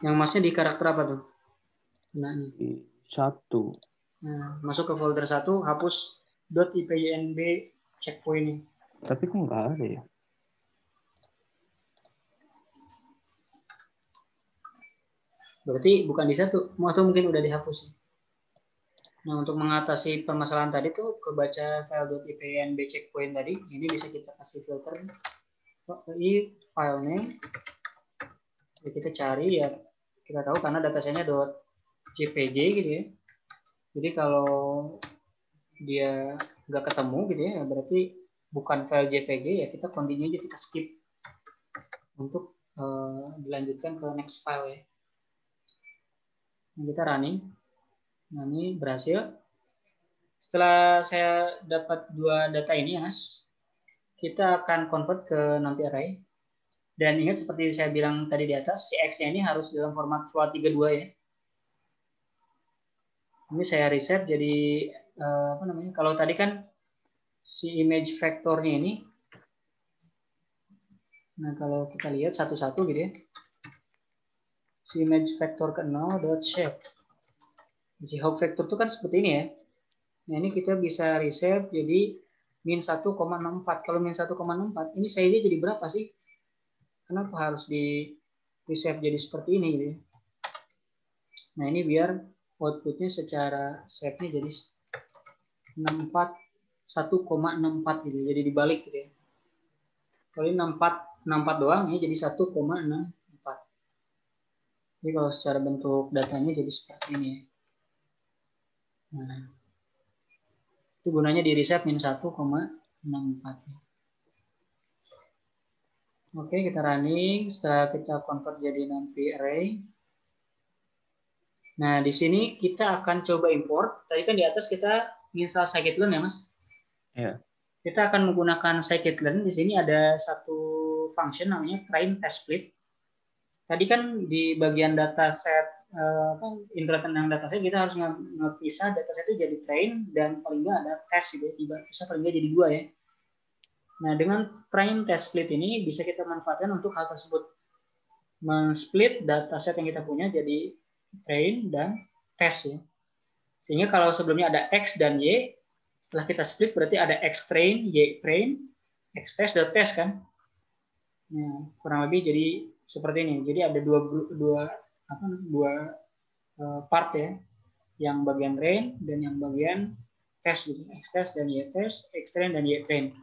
Yang masnya di karakter apa tuh? Nah, ini.
Di 1.
Nah, masuk ke folder 1, hapus .ipynb checkpoint ini.
Tapi kok nggak ada ya?
Berarti bukan di 1, atau mungkin udah dihapus. Nah, untuk mengatasi permasalahan tadi tuh kebaca file .ipynb checkpoint tadi, ini bisa kita kasih filter di file name. Jadi kita cari ya, kita tahu karena datasetnya .jpg gitu ya. Jadi kalau dia nggak ketemu gitu ya, berarti bukan file JPG ya, kita continue aja, kita skip untuk dilanjutkan ke next file ya. Nah, kita running. Nah, ini berhasil. Setelah saya dapat 2 data ini ya, Mas, kita akan convert ke NumPy array. Dan ingat seperti saya bilang tadi di atas, si X-nya ini harus dalam format float 32 ya. Ini saya reset jadi apa namanya? Kalau tadi kan si image vektornya ini. Nah, kalau kita lihat satu-satu gitu ya. Si image vektor ke-0 dot shape. Si hop vektor itu kan seperti ini ya. Nah, ini kita bisa reset jadi min 1,64. Kalau min 1,64, ini size-nya jadi berapa sih? Kenapa harus di reset jadi seperti ini gitu ya? Nah, ini biar outputnya secara shape-nya jadi 64 1,64 gitu. Jadi dibalik gitu ya. Kalau ini 64 doang ya jadi 1,64. Jadi kalau secara bentuk datanya jadi seperti ini ya. Nah, itu gunanya di reset min 1,64. Oke, kita running. Setelah kita convert jadi numpy array. Nah, di sini kita akan coba import. Tadi kan di atas kita install scikit-learn ya, Mas?
Ya.
Kita akan menggunakan scikit-learn. Di sini ada satu function namanya train test split. Tadi kan di bagian dataset input tentang dataset kita harus ngepisah dataset itu jadi train dan paling nggak ada test gitu. Bisa paling nggak jadi 2 ya. Nah, dengan train test split ini bisa kita manfaatkan untuk hal tersebut. Men-split dataset yang kita punya jadi train dan test ya. Sehingga kalau sebelumnya ada X dan Y, setelah kita split berarti ada X train, Y train, X test, dan test kan. Nah, kurang lebih jadi seperti ini. Jadi ada dua part ya. Yang bagian train dan yang bagian test gitu. X test dan Y test, X train dan Y train.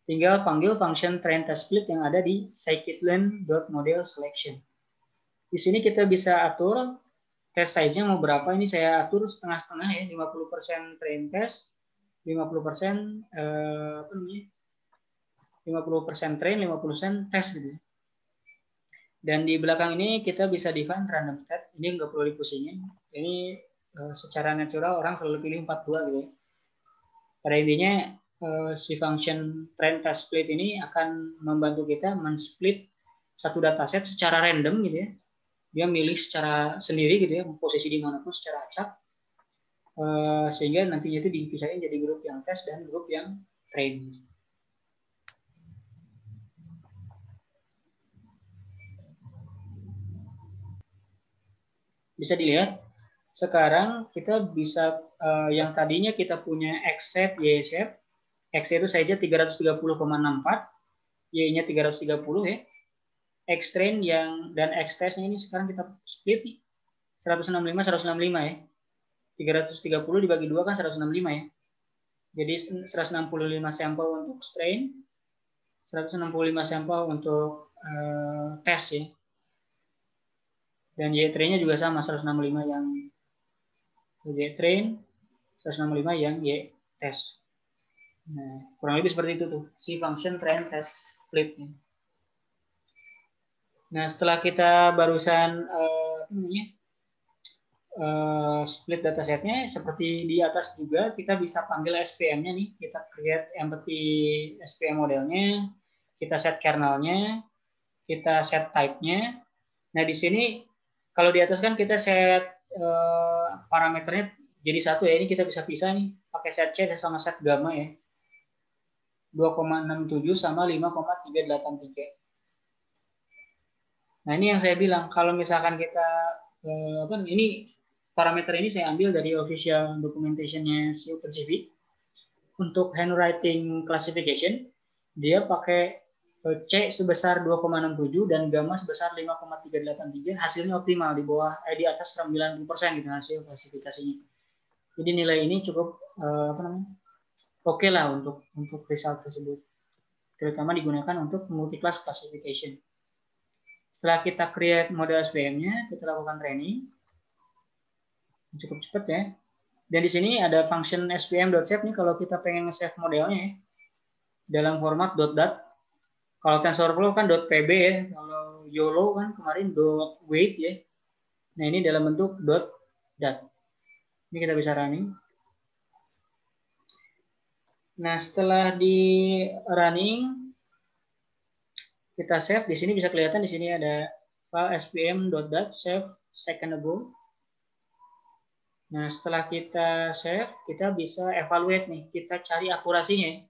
Tinggal panggil function train test split yang ada di scikit-learn.model-selection. Di sini kita bisa atur test size-nya mau berapa. Ini saya atur setengah-setengah ya, 50% train test, 50% 50% train, 50% test gitu. Dan di belakang ini kita bisa define random state. Ini nggak perlu dipusingin. Ini secara natural orang selalu pilih 42 gitu ya. Pada intinya si function train test split ini akan membantu kita men-split satu dataset secara random gitu ya. Dia milih secara sendiri gitu ya, posisi di manapun secara acak. Sehingga nantinya itu dipisahin jadi grup yang test dan grup yang train. Bisa dilihat sekarang kita bisa yang tadinya kita punya X shape, Y shape, X itu saja 330,64, Y-nya 330 ya. X train yang dan X test-nya ini sekarang kita split nih. 165 165 ya. 330 dibagi 2 kan 165 ya. Jadi 165 sampel untuk strain, 165 sampel untuk tes ya. Dan Y train-nya juga sama 165 yang Y train, 165 yang Y test. Nah, kurang lebih seperti itu tuh si function train test split. Nah, setelah kita barusan split datasetnya seperti di atas juga kita bisa panggil SPM-nya nih, kita create empty SPM modelnya, kita set kernelnya, kita set type-nya. Nah, di sini kalau di atas kan kita set parameternya jadi satu ya, ini kita bisa pisah nih pakai set C sama set gamma ya. 2,67 sama 5,383. Nah, ini yang saya bilang kalau misalkan kita ini parameter ini saya ambil dari official documentation-nya si OpenCV. Untuk handwriting classification, dia pakai C sebesar 2,67 dan gamma sebesar 5,383. Hasilnya optimal di bawah di atas 90% gitu hasil klasifikasinya. Jadi nilai ini cukup oke lah untuk result tersebut. Terutama digunakan untuk multi-class classification. Setelah kita create model SPM-nya, kita lakukan training. Cukup cepat ya. Dan di sini ada function spm.save nih kalau kita pengen nge-save modelnya ya. Dalam format .dat. Kalau TensorFlow kan .pb ya. Kalau YOLO kan kemarin .wait ya. Nah, ini dalam bentuk .dat. Ini kita bisa running. Nah, setelah di running Kita save, di sini bisa kelihatan di sini ada file spm.dat save second ago. Nah, setelah kita save, kita bisa evaluate nih, kita cari akurasinya.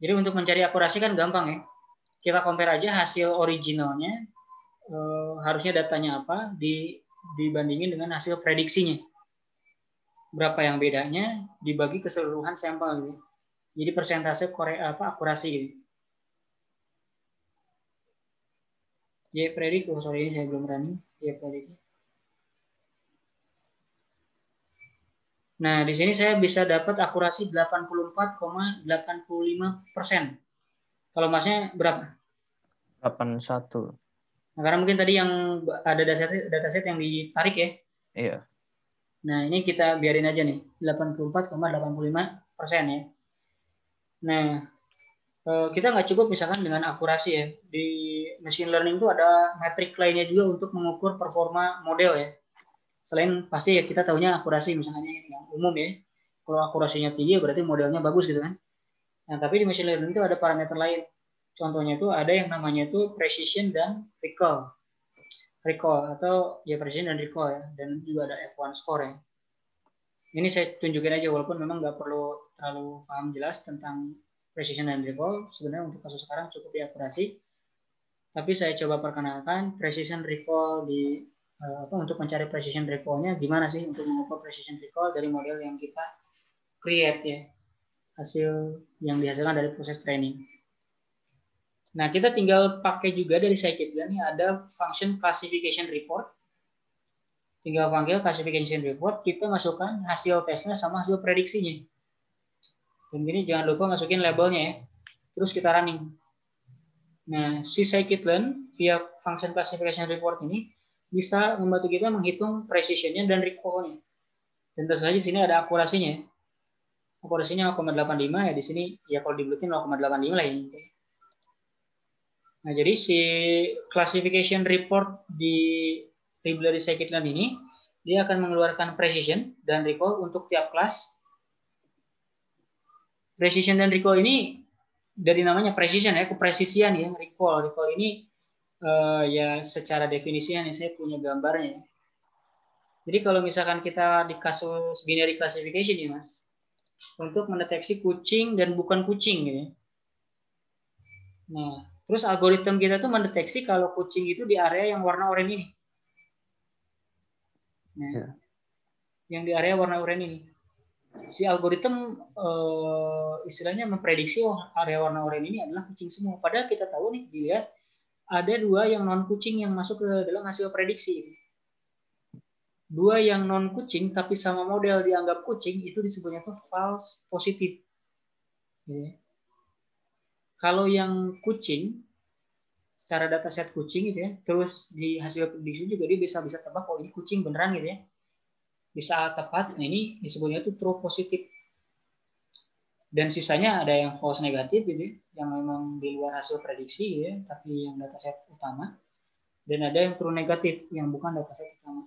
Jadi untuk mencari akurasi kan gampang ya. Kita compare aja hasil originalnya, harusnya datanya apa, dibandingin dengan hasil prediksinya. Berapa yang bedanya dibagi keseluruhan sampel gitu. Jadi persentase akurasi gitu. Predict, sorry ini saya belum running. Predict. Nah, di sini saya bisa dapat akurasi 84,85%. Kalau masnya berapa?
81.
Nah, karena mungkin tadi yang ada dataset yang ditarik ya.
Iya.
Nah, ini kita biarin aja nih, 84,85% ya. Nah, kita nggak cukup misalkan dengan akurasi ya. Di machine learning itu ada metrik lainnya juga untuk mengukur performa model ya. Selain pasti ya kita tahunya akurasi misalnya yang umum ya. Kalau akurasinya tinggi berarti modelnya bagus gitu kan. Nah, tapi di machine learning itu ada parameter lain. Contohnya itu ada yang namanya itu precision dan recall. Recall atau ya precision dan recall ya. Dan juga ada F1 score ya. Ini saya tunjukin aja walaupun memang nggak perlu terlalu paham jelas tentang precision dan recall. Sebenarnya untuk kasus sekarang cukup di akurasi. Tapi saya coba perkenalkan precision recall di untuk mencari precision recall-nya gimana sih untuk mengukur precision recall dari model yang kita create ya, hasil yang dihasilkan dari proses training. Nah, kita tinggal pakai juga dari scikit-learn ini ada function classification report. Tinggal panggil classification report, kita masukkan hasil tesnya sama hasil prediksinya. Dan gini jangan lupa masukin labelnya ya. Terus kita running. Nah, si scikit-learn via function classification report ini bisa membantu kita menghitung precision-nya dan recall-nya. Dan tentu saja di sini ada akurasinya. Akurasinya 0,85 ya, di sini ya kalau dibuletin 0,85 lah ini. Nah, jadi si classification report di library scikit-learn ini dia akan mengeluarkan precision dan recall untuk tiap kelas. Precision dan recall ini dari namanya precision ya, kepresisian ya, recall ini ya secara definisinya nih saya punya gambarnya. Jadi kalau misalkan kita di kasus binary classification ya Mas, untuk mendeteksi kucing dan bukan kucing gitu. Nah, terus algoritma kita tuh mendeteksi kalau kucing itu di area yang warna oranye ini. Nah, yang di area warna oranye ini. Si algoritma istilahnya memprediksi area warna oranye ini adalah kucing semua. Padahal kita tahu nih dilihat ada 2 yang non kucing yang masuk ke dalam hasil prediksi. 2 yang non kucing tapi sama model dianggap kucing itu disebutnya tuh false positive. Ya. Kalau yang kucing secara dataset kucing gitu ya, terus di hasil prediksi juga dia bisa tebak oh ini kucing beneran gitu ya. Bisa tepat. Nah ini disebutnya itu true positive. Dan sisanya ada yang false negatif gitu, yang memang di luar hasil prediksi gitu ya, tapi yang dataset utama. Dan ada yang true negatif yang bukan dataset utama,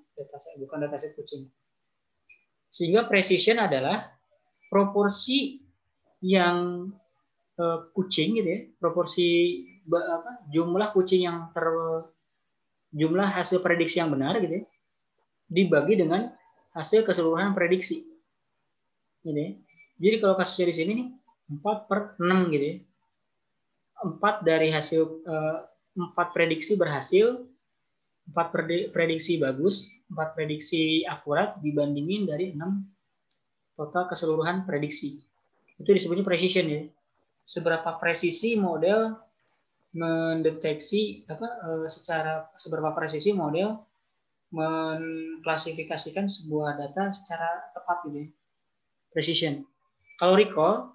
bukan dataset kucing. Sehingga precision adalah proporsi yang kucing gitu ya, proporsi jumlah kucing yang jumlah hasil prediksi yang benar gitu ya, dibagi dengan hasil keseluruhan prediksi. Gitu ya. Jadi kalau kasusnya di sini nih 4/6 gitu ya. 4 dari hasil 4 prediksi berhasil, 4 prediksi bagus, 4 prediksi akurat dibandingin dari 6 total keseluruhan prediksi. Itu disebutnya precision ya. Seberapa presisi model mendeteksi seberapa presisi model mengklasifikasikan sebuah data secara tepat gitu ya. Precision. Kalau recall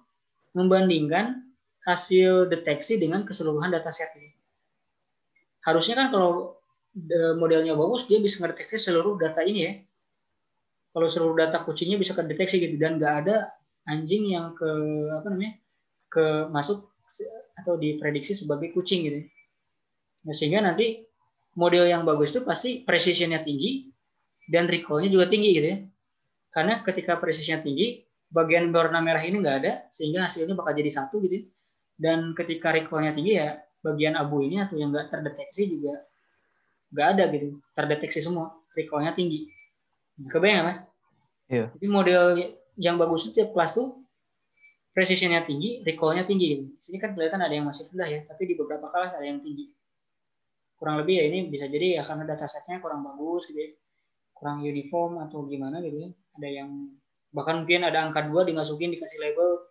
membandingkan hasil deteksi dengan keseluruhan dataset ini. Harusnya kan kalau modelnya bagus dia bisa mendeteksi seluruh data ini ya. Kalau seluruh data kucingnya bisa kedeteksi gitu dan nggak ada anjing yang masuk atau diprediksi sebagai kucing gitu. Nah, sehingga nanti model yang bagus itu pasti precision-nya tinggi dan recall-nya juga tinggi gitu ya. Karena ketika precision-nya tinggi, bagian warna merah ini nggak ada, sehingga hasilnya bakal jadi 1 gitu. Dan ketika recall-nya tinggi ya, bagian abu ini atau yang nggak terdeteksi juga nggak ada gitu, terdeteksi semua, recall-nya tinggi. Kebayang Mas?
Iya.
Jadi model yang bagus itu tiap kelas tuh precision-nya tinggi, recall-nya tinggi gitu. Sini kan kelihatan ada yang masih rendah ya, tapi di beberapa kelas ada yang tinggi. Kurang lebih ya ini bisa jadi ya karena datasetnya kurang bagus gitu ya, kurang uniform atau gimana gitu ya. Ada yang bahkan mungkin ada angka 2 dimasukin, dikasih label,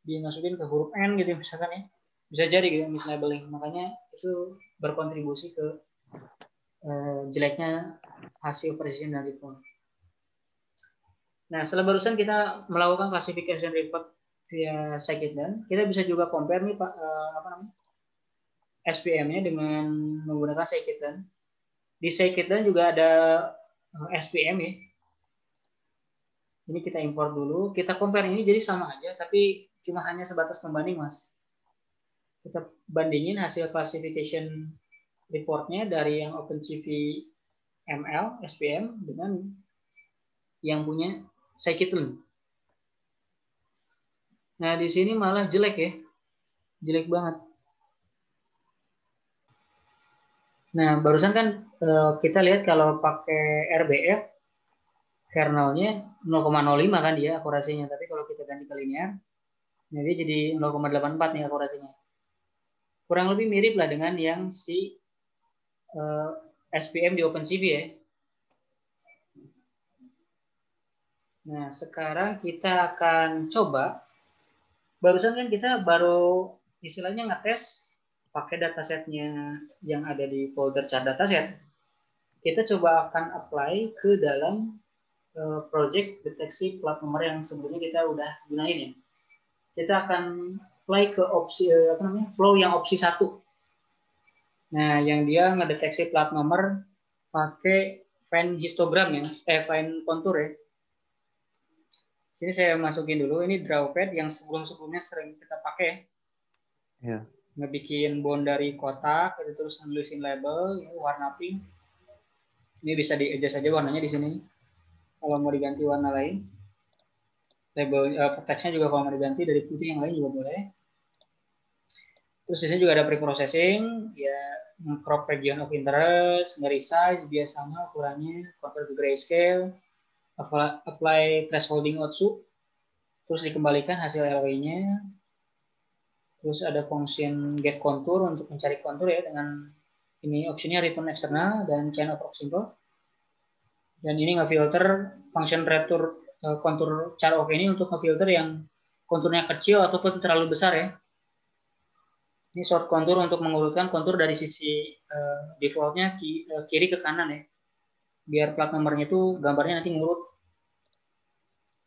dimasukin ke huruf N gitu misalkan ya. Bisa jadi gitu mislabeling. Makanya itu berkontribusi ke jeleknya hasil precision dan recall. Nah, setelah barusan kita melakukan classification report via scikit-learn, kita bisa juga compare nih Pak SVM-nya dengan menggunakan scikit-learn. Di scikit-learn juga ada SVM ya. Ini kita import dulu, kita compare ini jadi sama aja, tapi cuma hanya sebatas pembanding Mas. Kita bandingin hasil classification reportnya dari yang OpenCV ML SVM dengan yang punya scikit-learn. Nah, di sini malah jelek ya. Jelek banget. Nah, barusan kan kita lihat kalau pakai RBF, kernelnya 0,05 kan dia akurasinya. Tapi kalau kita ganti ke linear, nah dia jadi 0,84 nih akurasinya. Kurang lebih mirip lah dengan yang si SVM di OpenCV ya. Nah, sekarang kita akan coba. Barusan kan kita baru istilahnya ngetes pakai datasetnya yang ada di folder chart dataset. Kita coba akan apply ke dalam project deteksi plat nomor yang sebelumnya kita udah gunain ya. Kita akan apply ke opsi flow yang opsi 1. Nah, yang dia ngedeteksi plat nomor pakai fine histogram ya, fine contour ya. Sini saya masukin dulu, ini drawpad yang sebelum-sebelumnya sering kita pakai.
Yeah.
Ngebikin boundary kotak, itu terus nulisin label, ya, warna pink. Ini bisa di-adjust aja warnanya di sini. Kalau mau diganti warna lain. Label teksnya juga kalau mau diganti dari putih yang lain juga boleh. Terus di sini juga ada pre-processing, ya crop region of interest, nge-resize biasa sama ukurannya, convert to grayscale, apply thresholding output, terus dikembalikan hasil LOI-nya, terus ada function get contour untuk mencari kontur ya dengan ini optionnya return eksternal dan chain of simple, dan ini ngefilter function return kontur char of ini untuk ngefilter yang konturnya kecil ataupun terlalu besar ya. Ini short contour untuk mengurutkan kontur dari sisi defaultnya kiri ke kanan ya, biar plat nomornya itu gambarnya nanti ngurut.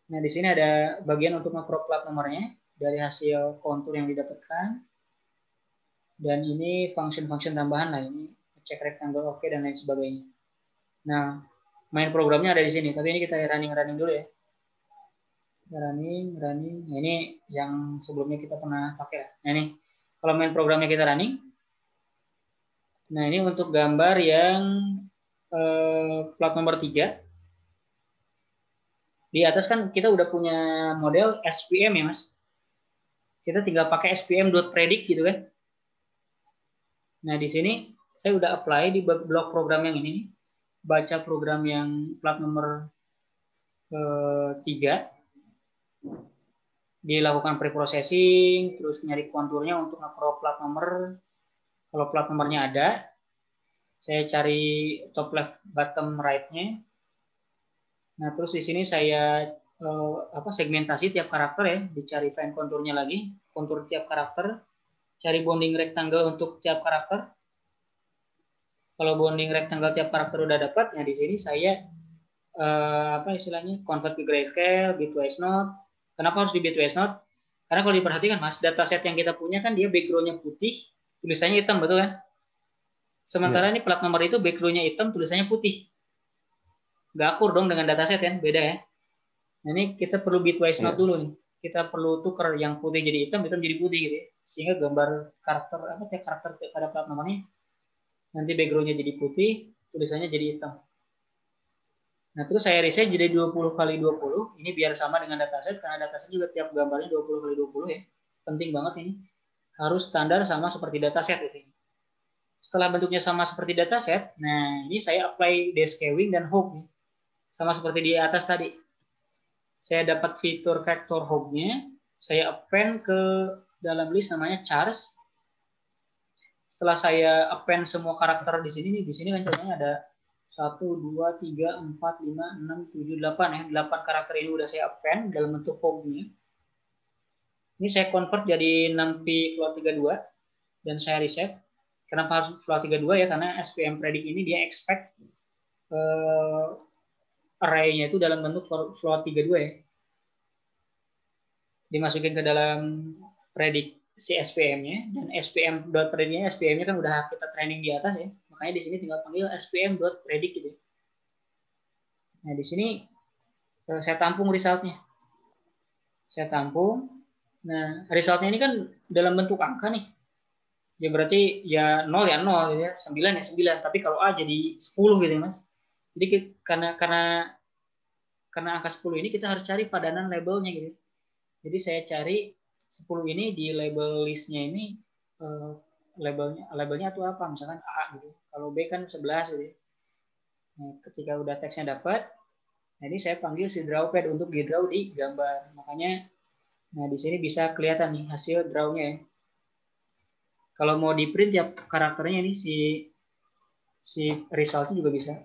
Nah, di sini ada bagian untuk nge-crop plat nomornya dari hasil kontur yang didapatkan. Dan ini function-function tambahan lah, ini cek rectangle oke dan lain sebagainya. Nah, main programnya ada di sini, tapi ini kita running dulu ya. Running. Nah, ini yang sebelumnya kita pernah pakai. Nah, ini kalau main programnya kita running. Nah, ini untuk gambar yang plat nomor 3. Di atas kan kita udah punya model SVM ya, Mas. Kita tinggal pakai svm.predict gitu kan. Nah, di sini saya udah apply di blok program yang ini. Baca program yang plat nomor 3. Dilakukan pre-processing, terus nyari konturnya untuk nge-crop plat nomor. Kalau plat nomornya ada, saya cari top left bottom right-nya. Nah, terus di sini saya segmentasi tiap karakter ya, dicari fine konturnya lagi, kontur tiap karakter, cari bounding rectangle untuk tiap karakter. Kalau bounding rectangle tiap karakter udah dapat, nah di sini saya convert ke grayscale, bitwise node. Kenapa harus di bitwise node? Karena kalau diperhatikan Mas, dataset yang kita punya kan dia background-nya putih, tulisannya hitam, betul kan? Sementara ini plat nomor itu background-nya hitam, tulisannya putih. Nggak akur dong dengan dataset kan, beda ya. Nah, ini kita perlu bitwise node dulu nih. Kita perlu tuker yang putih jadi hitam jadi putih gitu ya. Sehingga gambar karakter pada plat nomornya nanti background-nya jadi putih, tulisannya jadi hitam. Nah, terus saya resize jadi 20x20. Ini biar sama dengan dataset, karena dataset juga tiap gambarnya 20x20 ya. Penting banget ini. harus standar sama seperti dataset gitu. Setelah bentuknya sama seperti dataset, nah ini saya apply deskewing dan hook, sama seperti di atas tadi. Saya dapat fitur vektor hook-nya, saya append ke dalam list namanya chars. Setelah saya append semua karakter di sini kan contohnya ada 1, 2, 3, 4, 5, 6, 7, 8 ya. 8 karakter ini udah saya append dalam bentuk hook-nya. Ini saya convert jadi 6P float 32 dan saya reset. Kenapa harus float 32 ya? Karena SPM predict ini dia expect array-nya itu dalam bentuk float 32 ya. Dimasukin ke dalam predict si SPM-nya, dan SPM.predict-nya, SPM-nya kan udah kita training di atas ya. Makanya di sini tinggal panggil SPM.predict gitu. Nah, di sini saya tampung result-nya. Saya tampung. Nah, result-nya ini kan dalam bentuk angka nih. Ya berarti ya 0 ya 0 gitu ya, 9 ya 9, tapi kalau A jadi 10 gitu ya, Mas. Jadi karena angka 10 ini kita harus cari padanan labelnya gitu. Jadi saya cari 10 ini di label listnya ini labelnya itu apa, misalkan A gitu. Kalau B kan 11 gitu. Nah, ketika udah teksnya dapat, nah ini saya panggil si drawpad untuk di draw di gambar. Makanya nah di sini bisa kelihatan nih hasil drawnya ya. Kalau mau di print tiap karakternya ini si resultnya juga bisa.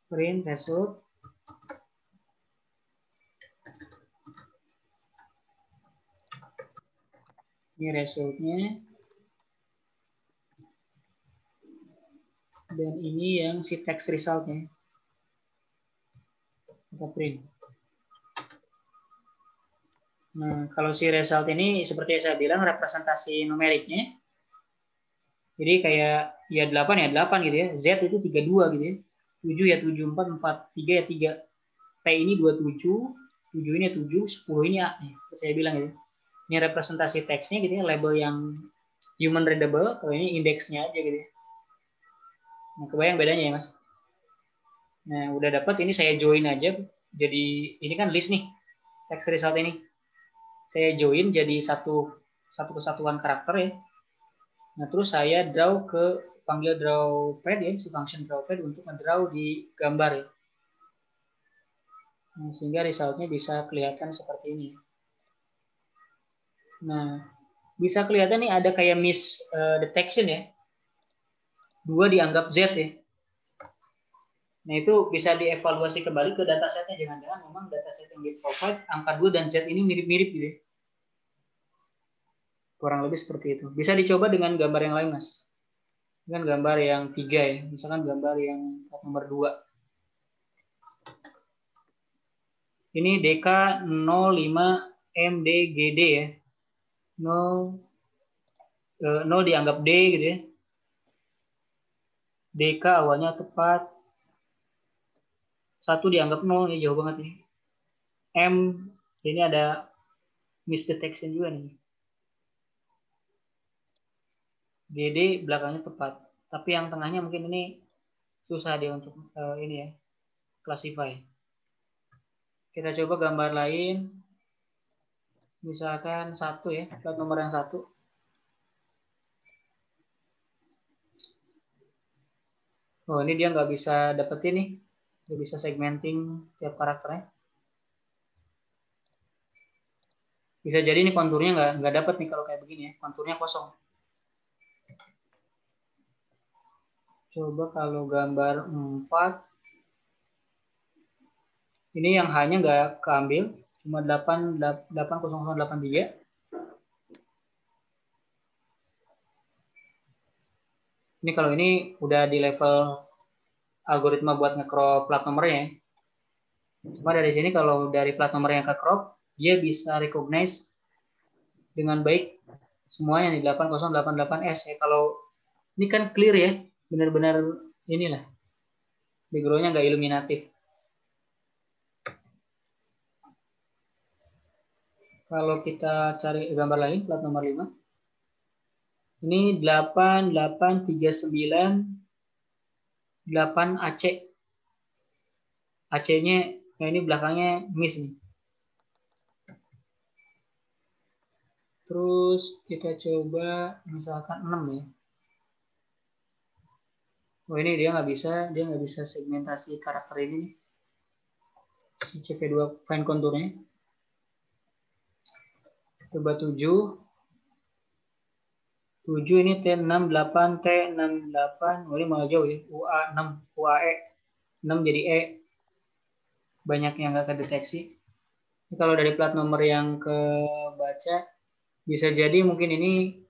Print result. Ini resultnya. Dan ini yang si text resultnya. Kita print. Nah, kalau si result ini seperti yang saya bilang representasi numeriknya. Jadi kayak ya 8 ya 8 gitu ya. Z itu 32 gitu ya. 7 ya 7, 4, 4, 3 ya 3. T ini 27, 7 ini 7, 10 ini A. Seperti saya bilang gitu. Ini representasi teksnya gitu ya, label yang human readable, kalau ini indeksnya aja gitu ya. Nah, kebayang bedanya ya, Mas? Nah, udah dapat, ini saya join aja. Jadi ini kan list nih, text result ini. Saya join jadi satu kesatuan karakter ya. Nah, terus saya panggil drawpad ya, si function drawpad untuk ngedraw di gambar ya. Nah, sehingga resultnya bisa kelihatan seperti ini. Nah, bisa kelihatan nih ada kayak miss detection ya. 2 dianggap Z ya. Nah, itu bisa dievaluasi kembali ke datasetnya. Jangan-jangan memang dataset yang di-provide angka 2 dan Z ini mirip-mirip gitu ya. Kurang lebih seperti itu. Bisa dicoba dengan gambar yang lain, Mas. Dengan gambar yang 3 ya. Misalkan gambar yang nomor 2. Ini DK05MDGD ya. 0 dianggap D gitu ya. DK awalnya tepat. 1 dianggap 0 ya, jauh banget nih. M ini ada misdetection juga nih. GD belakangnya tepat. Tapi yang tengahnya mungkin ini susah dia untuk ini ya, classify. Kita coba gambar lain. Misalkan 1 ya, plat nomor yang 1. Oh, ini dia nggak bisa dapetin nih. Nggak bisa segmenting tiap karakternya. Bisa jadi nih konturnya nggak dapet nih kalau kayak begini ya. Konturnya kosong. Coba kalau gambar 4. Ini yang hanya nggak keambil. Cuma 80083. Ini kalau ini udah di level algoritma buat nge-crop plat nomornya. Cuma dari sini kalau dari plat nomor yang ke crop, dia bisa recognize dengan baik semua yang di 8088S ya. Kalau ini kan clear ya, benar-benar inilah. Background-nya nggak iluminatif. Kalau kita cari gambar lain, plat nomor 5. Ini 8839 AC. AC-nya, nah ini belakangnya miss nih. Terus kita coba misalkan 6 ya. Oh ini dia nggak bisa segmentasi karakter ini. Si CP2 fine konturnya. Coba 7. 7 ini T68, T68. Oh ini malah jauh ya. UA6, UAE. 6 jadi E. Banyak yang nggak kedeteksi. Ini kalau dari plat nomor yang kebaca, bisa jadi mungkin ini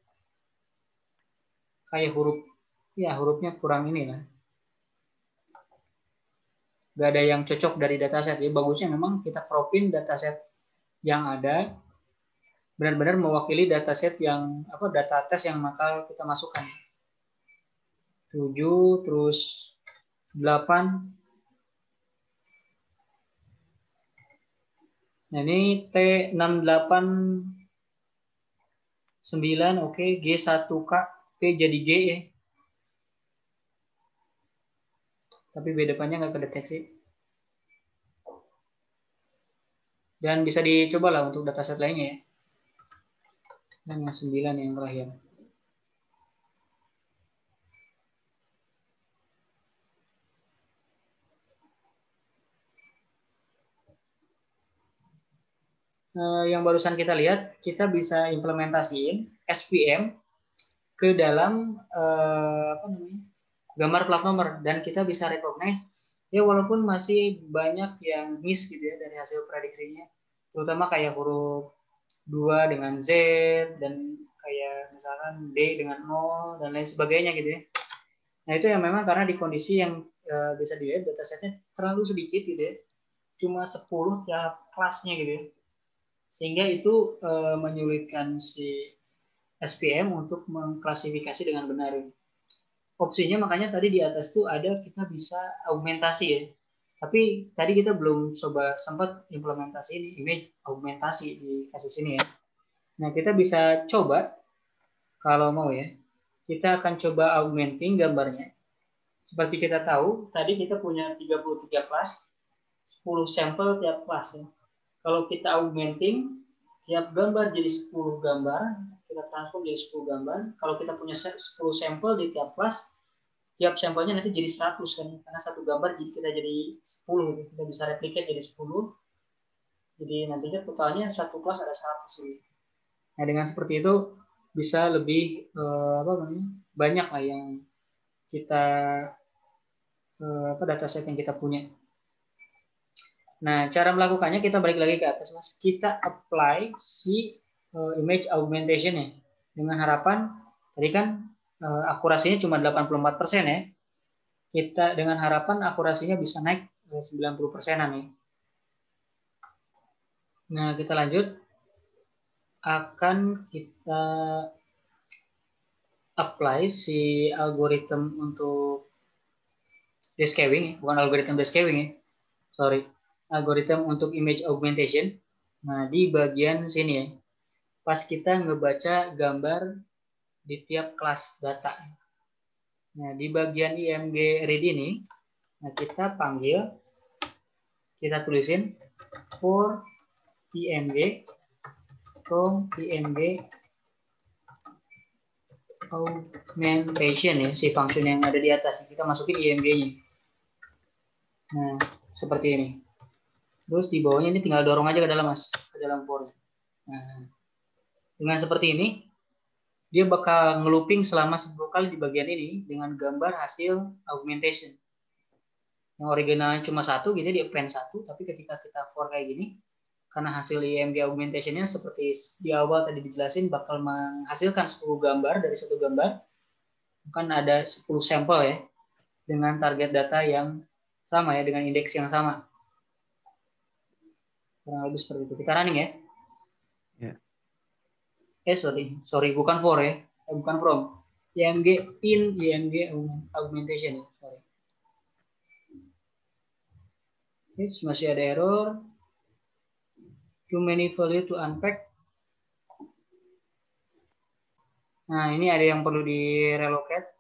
kayak hurufnya kurang ini lah. Gak ada yang cocok dari dataset. Jadi bagusnya memang kita propin dataset yang ada benar-benar mewakili dataset yang data tes yang bakal kita masukkan. 7 terus 8. Nah ini T689 oke, G1K, P jadi G ya. Tapi B depannya nggak kedeteksi. Dan bisa dicoba lah untuk dataset lainnya ya. Dan yang 9 yang terakhir. Yang barusan kita lihat, kita bisa implementasiin SPM ke dalam gambar plat nomor, dan kita bisa recognize ya walaupun masih banyak yang miss gitu ya dari hasil prediksinya, terutama kayak huruf 2 dengan Z dan kayak misalkan D dengan 0 dan lain sebagainya gitu ya. Nah itu yang memang karena di kondisi yang bisa dilihat datasetnya terlalu sedikit gitu ya, cuma 10 tiap kelasnya gitu ya, sehingga itu menyulitkan si SPM untuk mengklasifikasi dengan benar. Opsinya makanya tadi di atas tuh ada kita bisa augmentasi ya. Tapi tadi kita belum coba sempat implementasi ini, image augmentasi di kasus ini ya. Nah kita bisa coba kalau mau ya. Kita akan coba augmenting gambarnya. Seperti kita tahu, tadi kita punya 33 kelas, 10 sampel tiap kelas ya. Kalau kita augmenting, tiap gambar jadi 10 gambar, kita transform jadi 10 gambar. Kalau kita punya 10 sampel di tiap kelas, tiap sampelnya nanti jadi 100 kan. Karena satu gambar kita jadi 10, kita bisa replicate jadi 10. Jadi nantinya totalnya satu kelas ada 100. Nah, dengan seperti itu bisa lebih banyak lah yang kita dataset yang kita punya. Nah, cara melakukannya kita balik lagi ke atas, Mas. Kita apply si image augmentation ya. Dengan harapan, tadi kan akurasinya cuma 84% ya. Kita dengan harapan akurasinya bisa naik 90%-an ya. Nah, kita lanjut. Akan kita apply si algoritma untuk descawing, bukan algoritma descawing ya. Sorry. Algoritma untuk image augmentation. Nah, di bagian sini ya. Pas kita ngebaca gambar di tiap kelas data. Nah, di bagian IMG read ini, nah kita panggil, kita tulisin for IMG from IMG augmentation ya, si function yang ada di atas. Kita masukin IMG-nya. Nah, seperti ini. Terus di bawahnya ini tinggal dorong aja ke dalam, Mas, ke dalam for. Nah, dengan seperti ini, dia bakal ngelooping selama 10 kali di bagian ini dengan gambar hasil augmentation. Yang originalnya cuma 1 gitu, di append 1, tapi ketika kita for kayak gini, karena hasil IMG augmentation-nya seperti di awal tadi dijelasin bakal menghasilkan 10 gambar dari satu gambar. Kan ada 10 sampel ya, dengan target data yang sama ya, dengan indeks yang sama. Kurang lebih seperti itu. Kita running ya. Sorry, bukan for ya, bukan from. IMG in IMG augmentation, sorry. Masih ada error. Too many value to unpack. Nah, ini ada yang perlu di-relocate.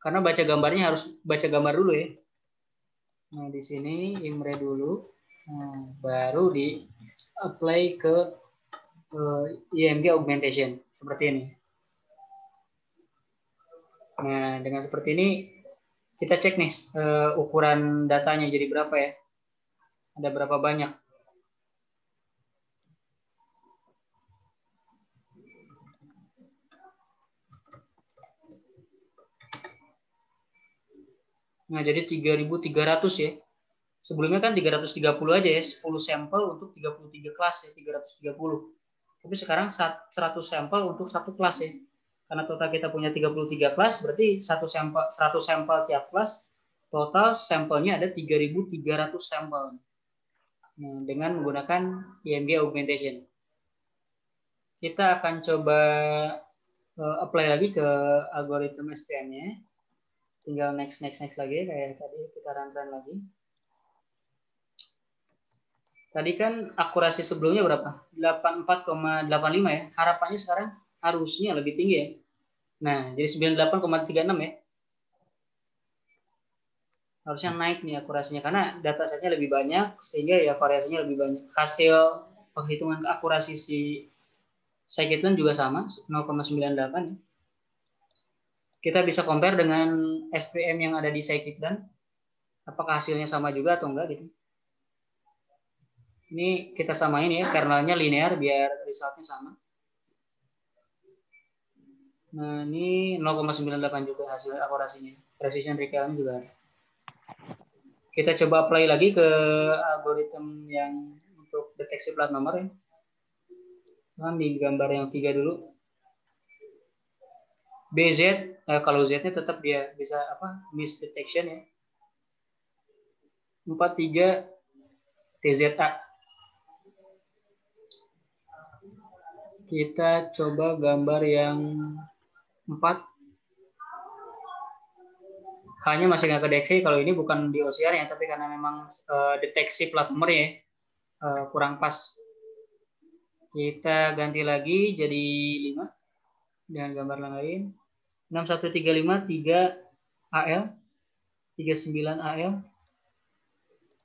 Karena baca gambarnya harus baca gambar dulu ya. Nah, di sini Imre dulu. Nah, baru di apply ke IMG augmentation seperti ini. Nah, dengan seperti ini kita cek nih ukuran datanya jadi berapa ya? Ada berapa banyak? Nah, jadi 3.300 ya. Sebelumnya kan 330 aja ya, 10 sampel untuk 33 kelas ya, 330. Tapi sekarang 100 sampel untuk satu kelas ya. Karena total kita punya 33 kelas, berarti 100 sampel tiap kelas, total sampelnya ada 3.300 sampel. Nah, dengan menggunakan IMG augmentation. Kita akan coba apply lagi ke algoritma SPM-nya. Tinggal next lagi, kayak tadi kita run lagi. Tadi kan akurasi sebelumnya berapa? 84,85 ya. Harapannya sekarang harusnya lebih tinggi ya. Nah, jadi 98,36 ya. Harusnya naik nih akurasinya karena datasetnya lebih banyak sehingga ya variasinya lebih banyak. Hasil penghitungan akurasi si scikit-learn juga sama 0,98 ya. Kita bisa compare dengan SPM yang ada di scikit-learn. Apakah hasilnya sama juga atau enggak gitu. Ini kita samain ya, kernelnya linear biar resultnya sama. Nah, ini 0,98 juga hasil akurasinya. Precision recall juga ada. Kita coba apply lagi ke algoritma yang untuk deteksi plat nomor ya. Nah, di gambar yang 3 dulu. BZ, kalau Z-nya tetap dia bisa apa? Misdetection ya. 43 TZA. Kita coba gambar yang 4. Hanya masih nggak kedeteksi, kalau ini bukan di OCR ya, tapi karena memang deteksi plat nomor ya, kurang pas. Kita ganti lagi jadi 5 dengan gambar lain. 6135 3 AL 39 AL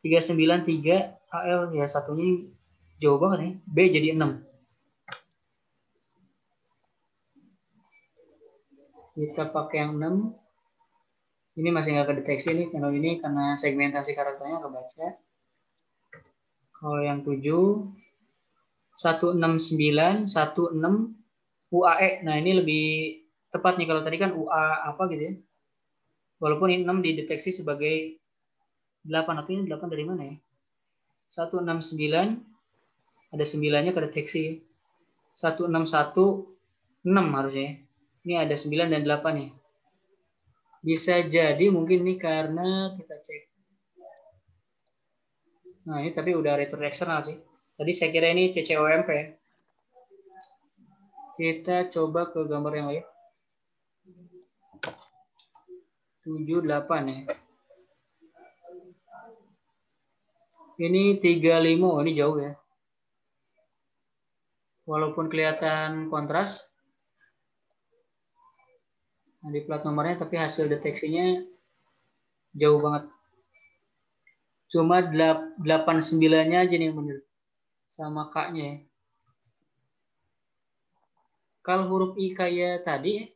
393 AL ya, satunya jauh banget nih. B jadi 6. Kita pakai yang 6. Ini masih nggak kedeteksi nih, kalau ini karena segmentasi karakternya kebaca. Kalau yang 7 169 16 UAE. Nah, ini lebih tepat nih, kalau tadi kan UA apa gitu ya. Walaupun ini 6 dideteksi sebagai 8, artinya 8 dari mana ya? 169 ada 9-nya kedeteksi. 161 6 harusnya. Ini ada 9 dan 8 ya. Bisa jadi mungkin ini karena kita cek. Nah, ini tapi udah return eksternal sih. Tadi saya kira ini CCOMP. Kita coba ke gambar yang lain. 78 ya. Ini 35, oh, ini jauh ya. Walaupun kelihatan kontras di plat nomornya, tapi hasil deteksinya jauh banget. Cuma 89-nya aja nih yang benar. Sama K-nya ya. Kalau huruf I kayak tadi,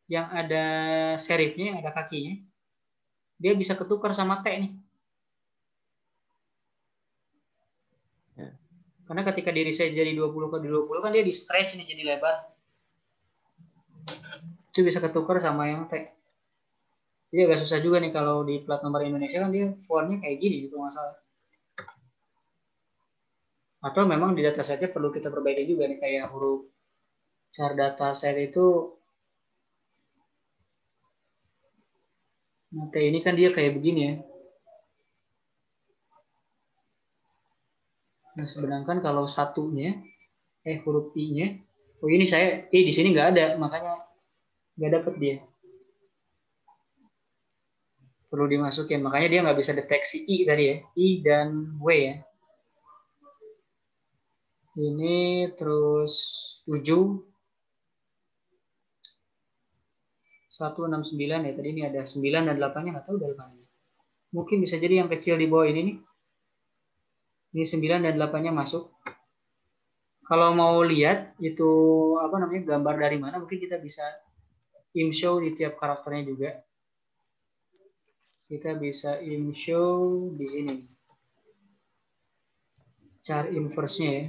yang ada serifnya, ada kakinya, dia bisa ketukar sama T nih. Karena ketika di reset jadi 20 ke 20 kan dia di stretch nih jadi lebar. Itu bisa ketukar sama yang T. Jadi agak susah juga nih kalau di plat nomor Indonesia kan dia fontnya kayak gini itu masalah. Atau memang di datasetnya perlu kita perbaiki juga nih, kayak huruf char dataset itu. Nah, T ini kan dia kayak begini ya. Nah, sedangkan kalau satunya, huruf I-nya, oh ini saya, di sini nggak ada, makanya nggak dapet dia. Perlu dimasukin, makanya dia nggak bisa deteksi I tadi ya, I dan W ya. Ini terus 7, 169 ya, tadi ini ada 9 dan 8-nya nggak tahu dari mana. Mungkin bisa jadi yang kecil di bawah ini nih. Ini 9 dan 8-nya masuk. Kalau mau lihat itu apa namanya gambar dari mana, mungkin kita bisa show di tiap karakternya juga. Kita bisa show di sini. Char inverse-nya ya.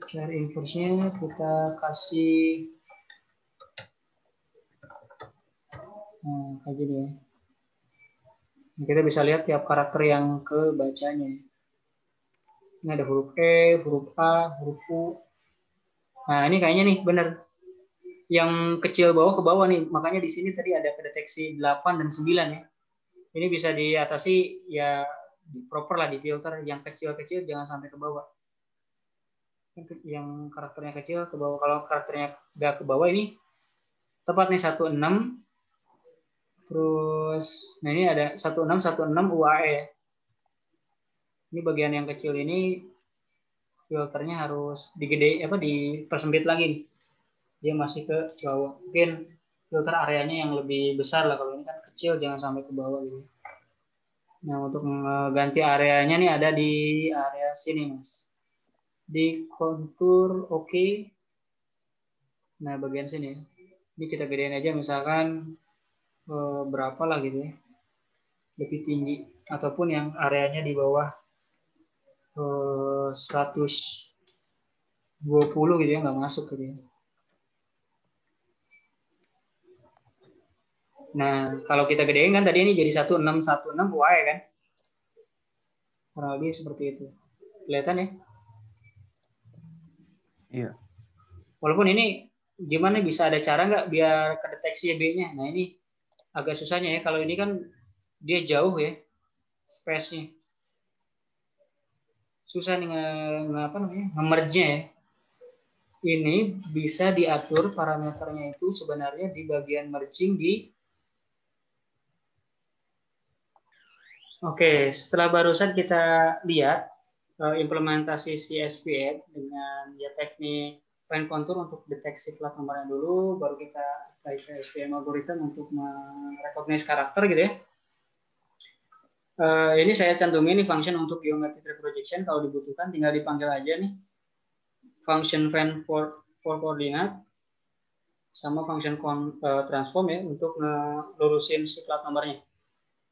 Char inverse-nya kita kasih kayak gini ya. Kita bisa lihat tiap karakter yang kebacanya. Ini ada huruf E, huruf A, huruf U. Nah, ini kayaknya nih bener. Yang kecil bawah ke bawah nih. Makanya di sini tadi ada kedeteksi 8 dan 9 ya. Ini bisa diatasi ya proper lah, di filter. Yang kecil-kecil jangan sampai ke bawah. Yang karakternya kecil ke bawah. Kalau karakternya nggak ke bawah ini tepat nih 16. Terus, nah ini ada 16 UAE ya. Ini bagian yang kecil ini filternya harus dipersempit lagi nih. Dia masih ke bawah. Mungkin filter areanya yang lebih besar lah, kalau ini kan kecil jangan sampai ke bawah gitu. Nah, untuk mengganti areanya nih ada di area sini, Mas. Di kontur oke. Nah, bagian sini. Ini kita gedein aja misalkan berapa lah gitu ya. Lebih tinggi ataupun yang areanya di bawah 120 gitu ya, nggak masuk gitu ya. Nah, kalau kita gedein kan tadi ini jadi 1616 UAE kan. Kurang lebih seperti itu. Kelihatan ya?
Iya.
Walaupun ini gimana bisa ada cara nggak biar kedeteksi B-nya? Nah, ini agak susahnya ya. Kalau ini kan dia jauh ya space-nya. Susah nih nge-merge-nya ya. Ini bisa diatur parameternya itu sebenarnya di bagian merging di Oke, setelah barusan kita lihat implementasi CSPM dengan ya teknik fine contour untuk deteksi plat nomornya dulu, baru kita apply ke SPM algorithm untuk merecognize karakter gitu ya. Ini saya cantumin nih function untuk geometric reprojection, kalau dibutuhkan tinggal dipanggil aja nih. Function fan for coordinate sama function transform ya untuk ngelurusin si plat nomornya.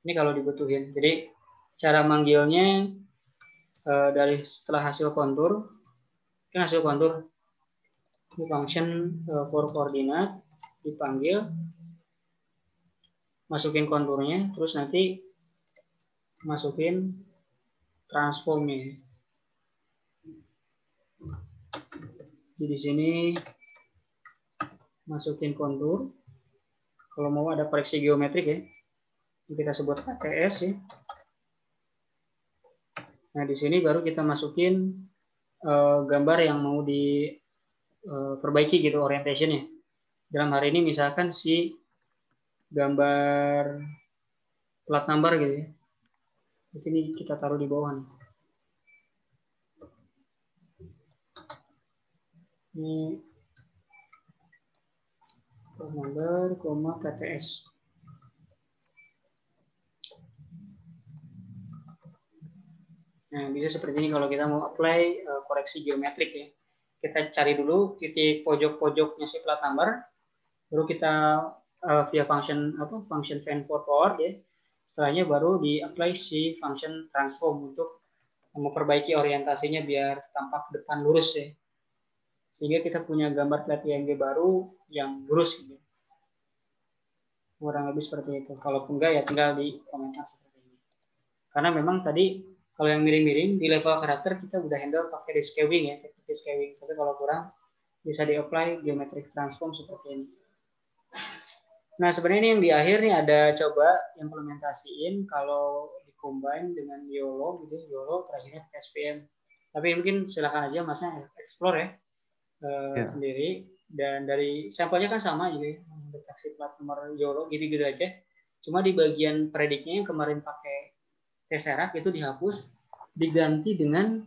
Ini kalau dibutuhin. Jadi cara manggilnya dari setelah hasil kontur, kan hasil kontur ini function for coordinate dipanggil, masukin konturnya, terus nanti masukin transformnya. Jadi di sini masukin kontur. Kalau mau ada koreksi geometrik ya, kita sebut KTS ya. Nah di sini baru kita masukin gambar yang mau diperbaiki gitu orientationnya. Dalam hari ini misalkan si gambar plat number gitu ya. Ini kita taruh di bawah nih. Ini plat number, KTS. Nah, bisa seperti ini kalau kita mau apply koreksi geometrik ya. Kita cari dulu titik pojok-pojoknya si plat number, baru kita via function fan for coord ya. Setelahnya baru di-apply si function transform untuk memperbaiki orientasinya biar tampak depan lurus ya. Sehingga kita punya gambar plat IMG baru yang lurus gitu. Kurang lebih seperti itu. Kalau enggak ya tinggal di komentar seperti ini. Karena memang tadi kalau yang miring-miring di level karakter kita udah handle pakai rescaling ya, teknik rescaling. Tapi kalau kurang bisa di-apply geometric transform seperti ini. Nah, sebenarnya ini yang di akhir nih ada coba implementasiin kalau di-combine dengan YOLO gitu, YOLO terakhirnya SPM. Tapi mungkin silakan aja Masnya explore ya sendiri. Dan dari sampelnya kan sama gitu, deteksi plat nomor YOLO gitu-gitu aja. Cuma di bagian prediknya yang kemarin pakai Tesseract itu dihapus, diganti dengan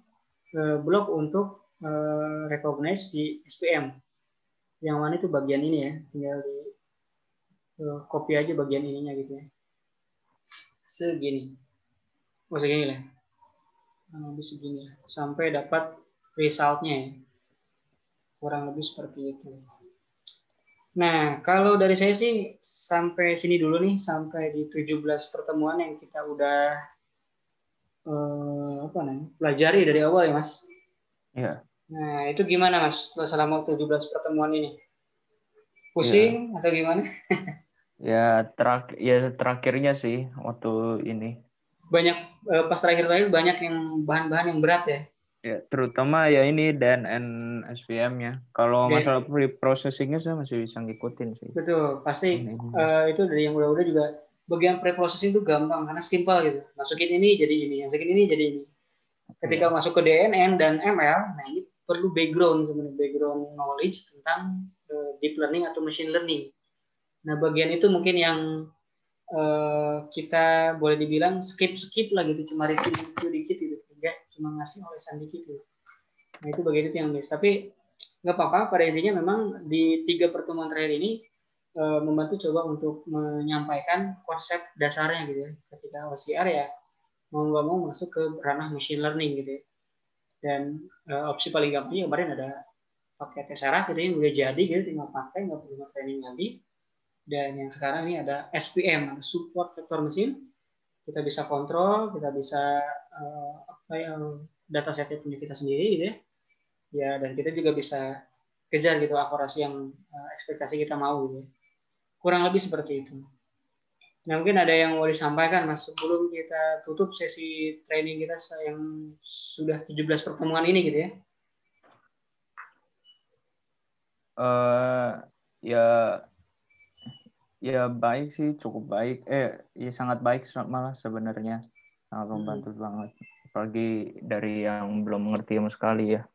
blok untuk recognize di SPM. Yang mana itu bagian ini ya, tinggal di copy aja bagian ininya gitu ya. Segini. Oh segini lah. kurang lebih segini ya, sampai dapat resultnya ya. Kurang lebih seperti itu. Nah, kalau dari saya sih sampai sini dulu nih, sampai di 17 pertemuan yang kita udah apa namanya, pelajari dari awal ya, Mas.
Iya.
Nah, itu gimana, Mas, selama 17 pertemuan ini?
Iya.
Pusing atau gimana?
Ya terakhirnya sih waktu ini.
Banyak pas terakhir-terakhir banyak yang bahan-bahan yang berat ya.
Ya, terutama ya ini DNN SPM-nya. Kalau masalah
Dan
pre-processing-nya saya masih bisa ngikutin sih.
betul, pasti
Ini.
itu dari yang udah-udah juga bagian pre-processing itu gampang karena simpel gitu. Masukin ini jadi ini, masukin ini jadi ini. Ketika
Iya.
masuk ke DNN dan ML, nah ini perlu background sebenarnya, background knowledge tentang deep learning atau machine learning. Nah, bagian itu mungkin yang kita boleh dibilang skip lah gitu, cuma review dikit gitu, enggak cuma ngasih olesan dikit gitu. Nah, itu bagian itu yang miss. Tapi nggak apa-apa, pada intinya memang di 3 pertemuan terakhir ini membantu coba untuk menyampaikan konsep dasarnya gitu ya. Ketika OCR ya mau nggak mau masuk ke ranah machine learning gitu ya. Dan opsi paling gampangnya kemarin ada pakai Tessera gitu yang udah jadi gitu, tinggal pakai, nggak perlu training lagi. Dan yang sekarang ini ada SPM, support vector machine. Kita bisa kontrol, kita bisa apa yang datasetnya punya kita sendiri gitu ya. Ya, dan kita juga bisa kejar gitu akurasi yang ekspektasi kita mau gitu. Kurang lebih seperti itu. Nah, mungkin ada yang mau disampaikan Mas sebelum kita tutup sesi training kita yang sudah 17 pertemuan ini gitu ya.
Ya ya baik sih, cukup baik. Ya sangat baik malah sebenarnya. Sangat membantu banget. Apalagi dari yang belum mengerti sama sekali ya.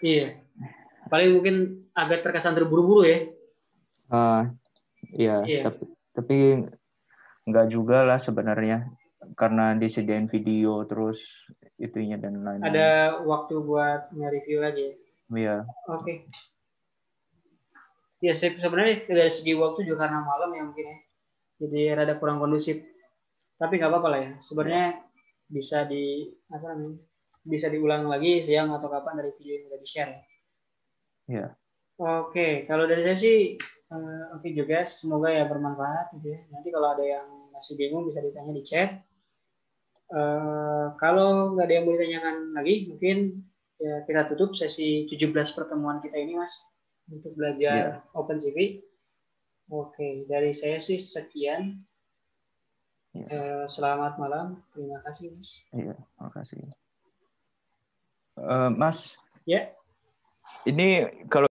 Iya. Paling mungkin agak terkesan terburu-buru ya.
Iya,
Iya.
tapi nggak juga lah sebenarnya karena disediain video terus itunya dan
Ada
lain-lain.
waktu buat nge-review lagi ya.
Iya.
Oke. Ya sebenarnya dari segi waktu juga karena malam ya mungkin ya. Jadi rada kurang kondusif. Tapi nggak apa-apa lah ya. Sebenarnya bisa di apa namanya? Bisa diulang lagi siang atau kapan dari video yang udah di-share ya.
Iya.
Oke, kalau dari saya sih oke juga. Semoga ya bermanfaat gitu ya. Nanti kalau ada yang masih bingung bisa ditanya di chat. Kalau nggak ada yang mau ditanyakan lagi, mungkin ya kita tutup sesi 17 pertemuan kita ini, Mas, untuk
Iya.
belajar OpenCV. Oke, dari saya sih sekian.
Iya.
Selamat malam. Terima kasih, Mas.
Iya, makasih. Mas,
Ya.
ini kalau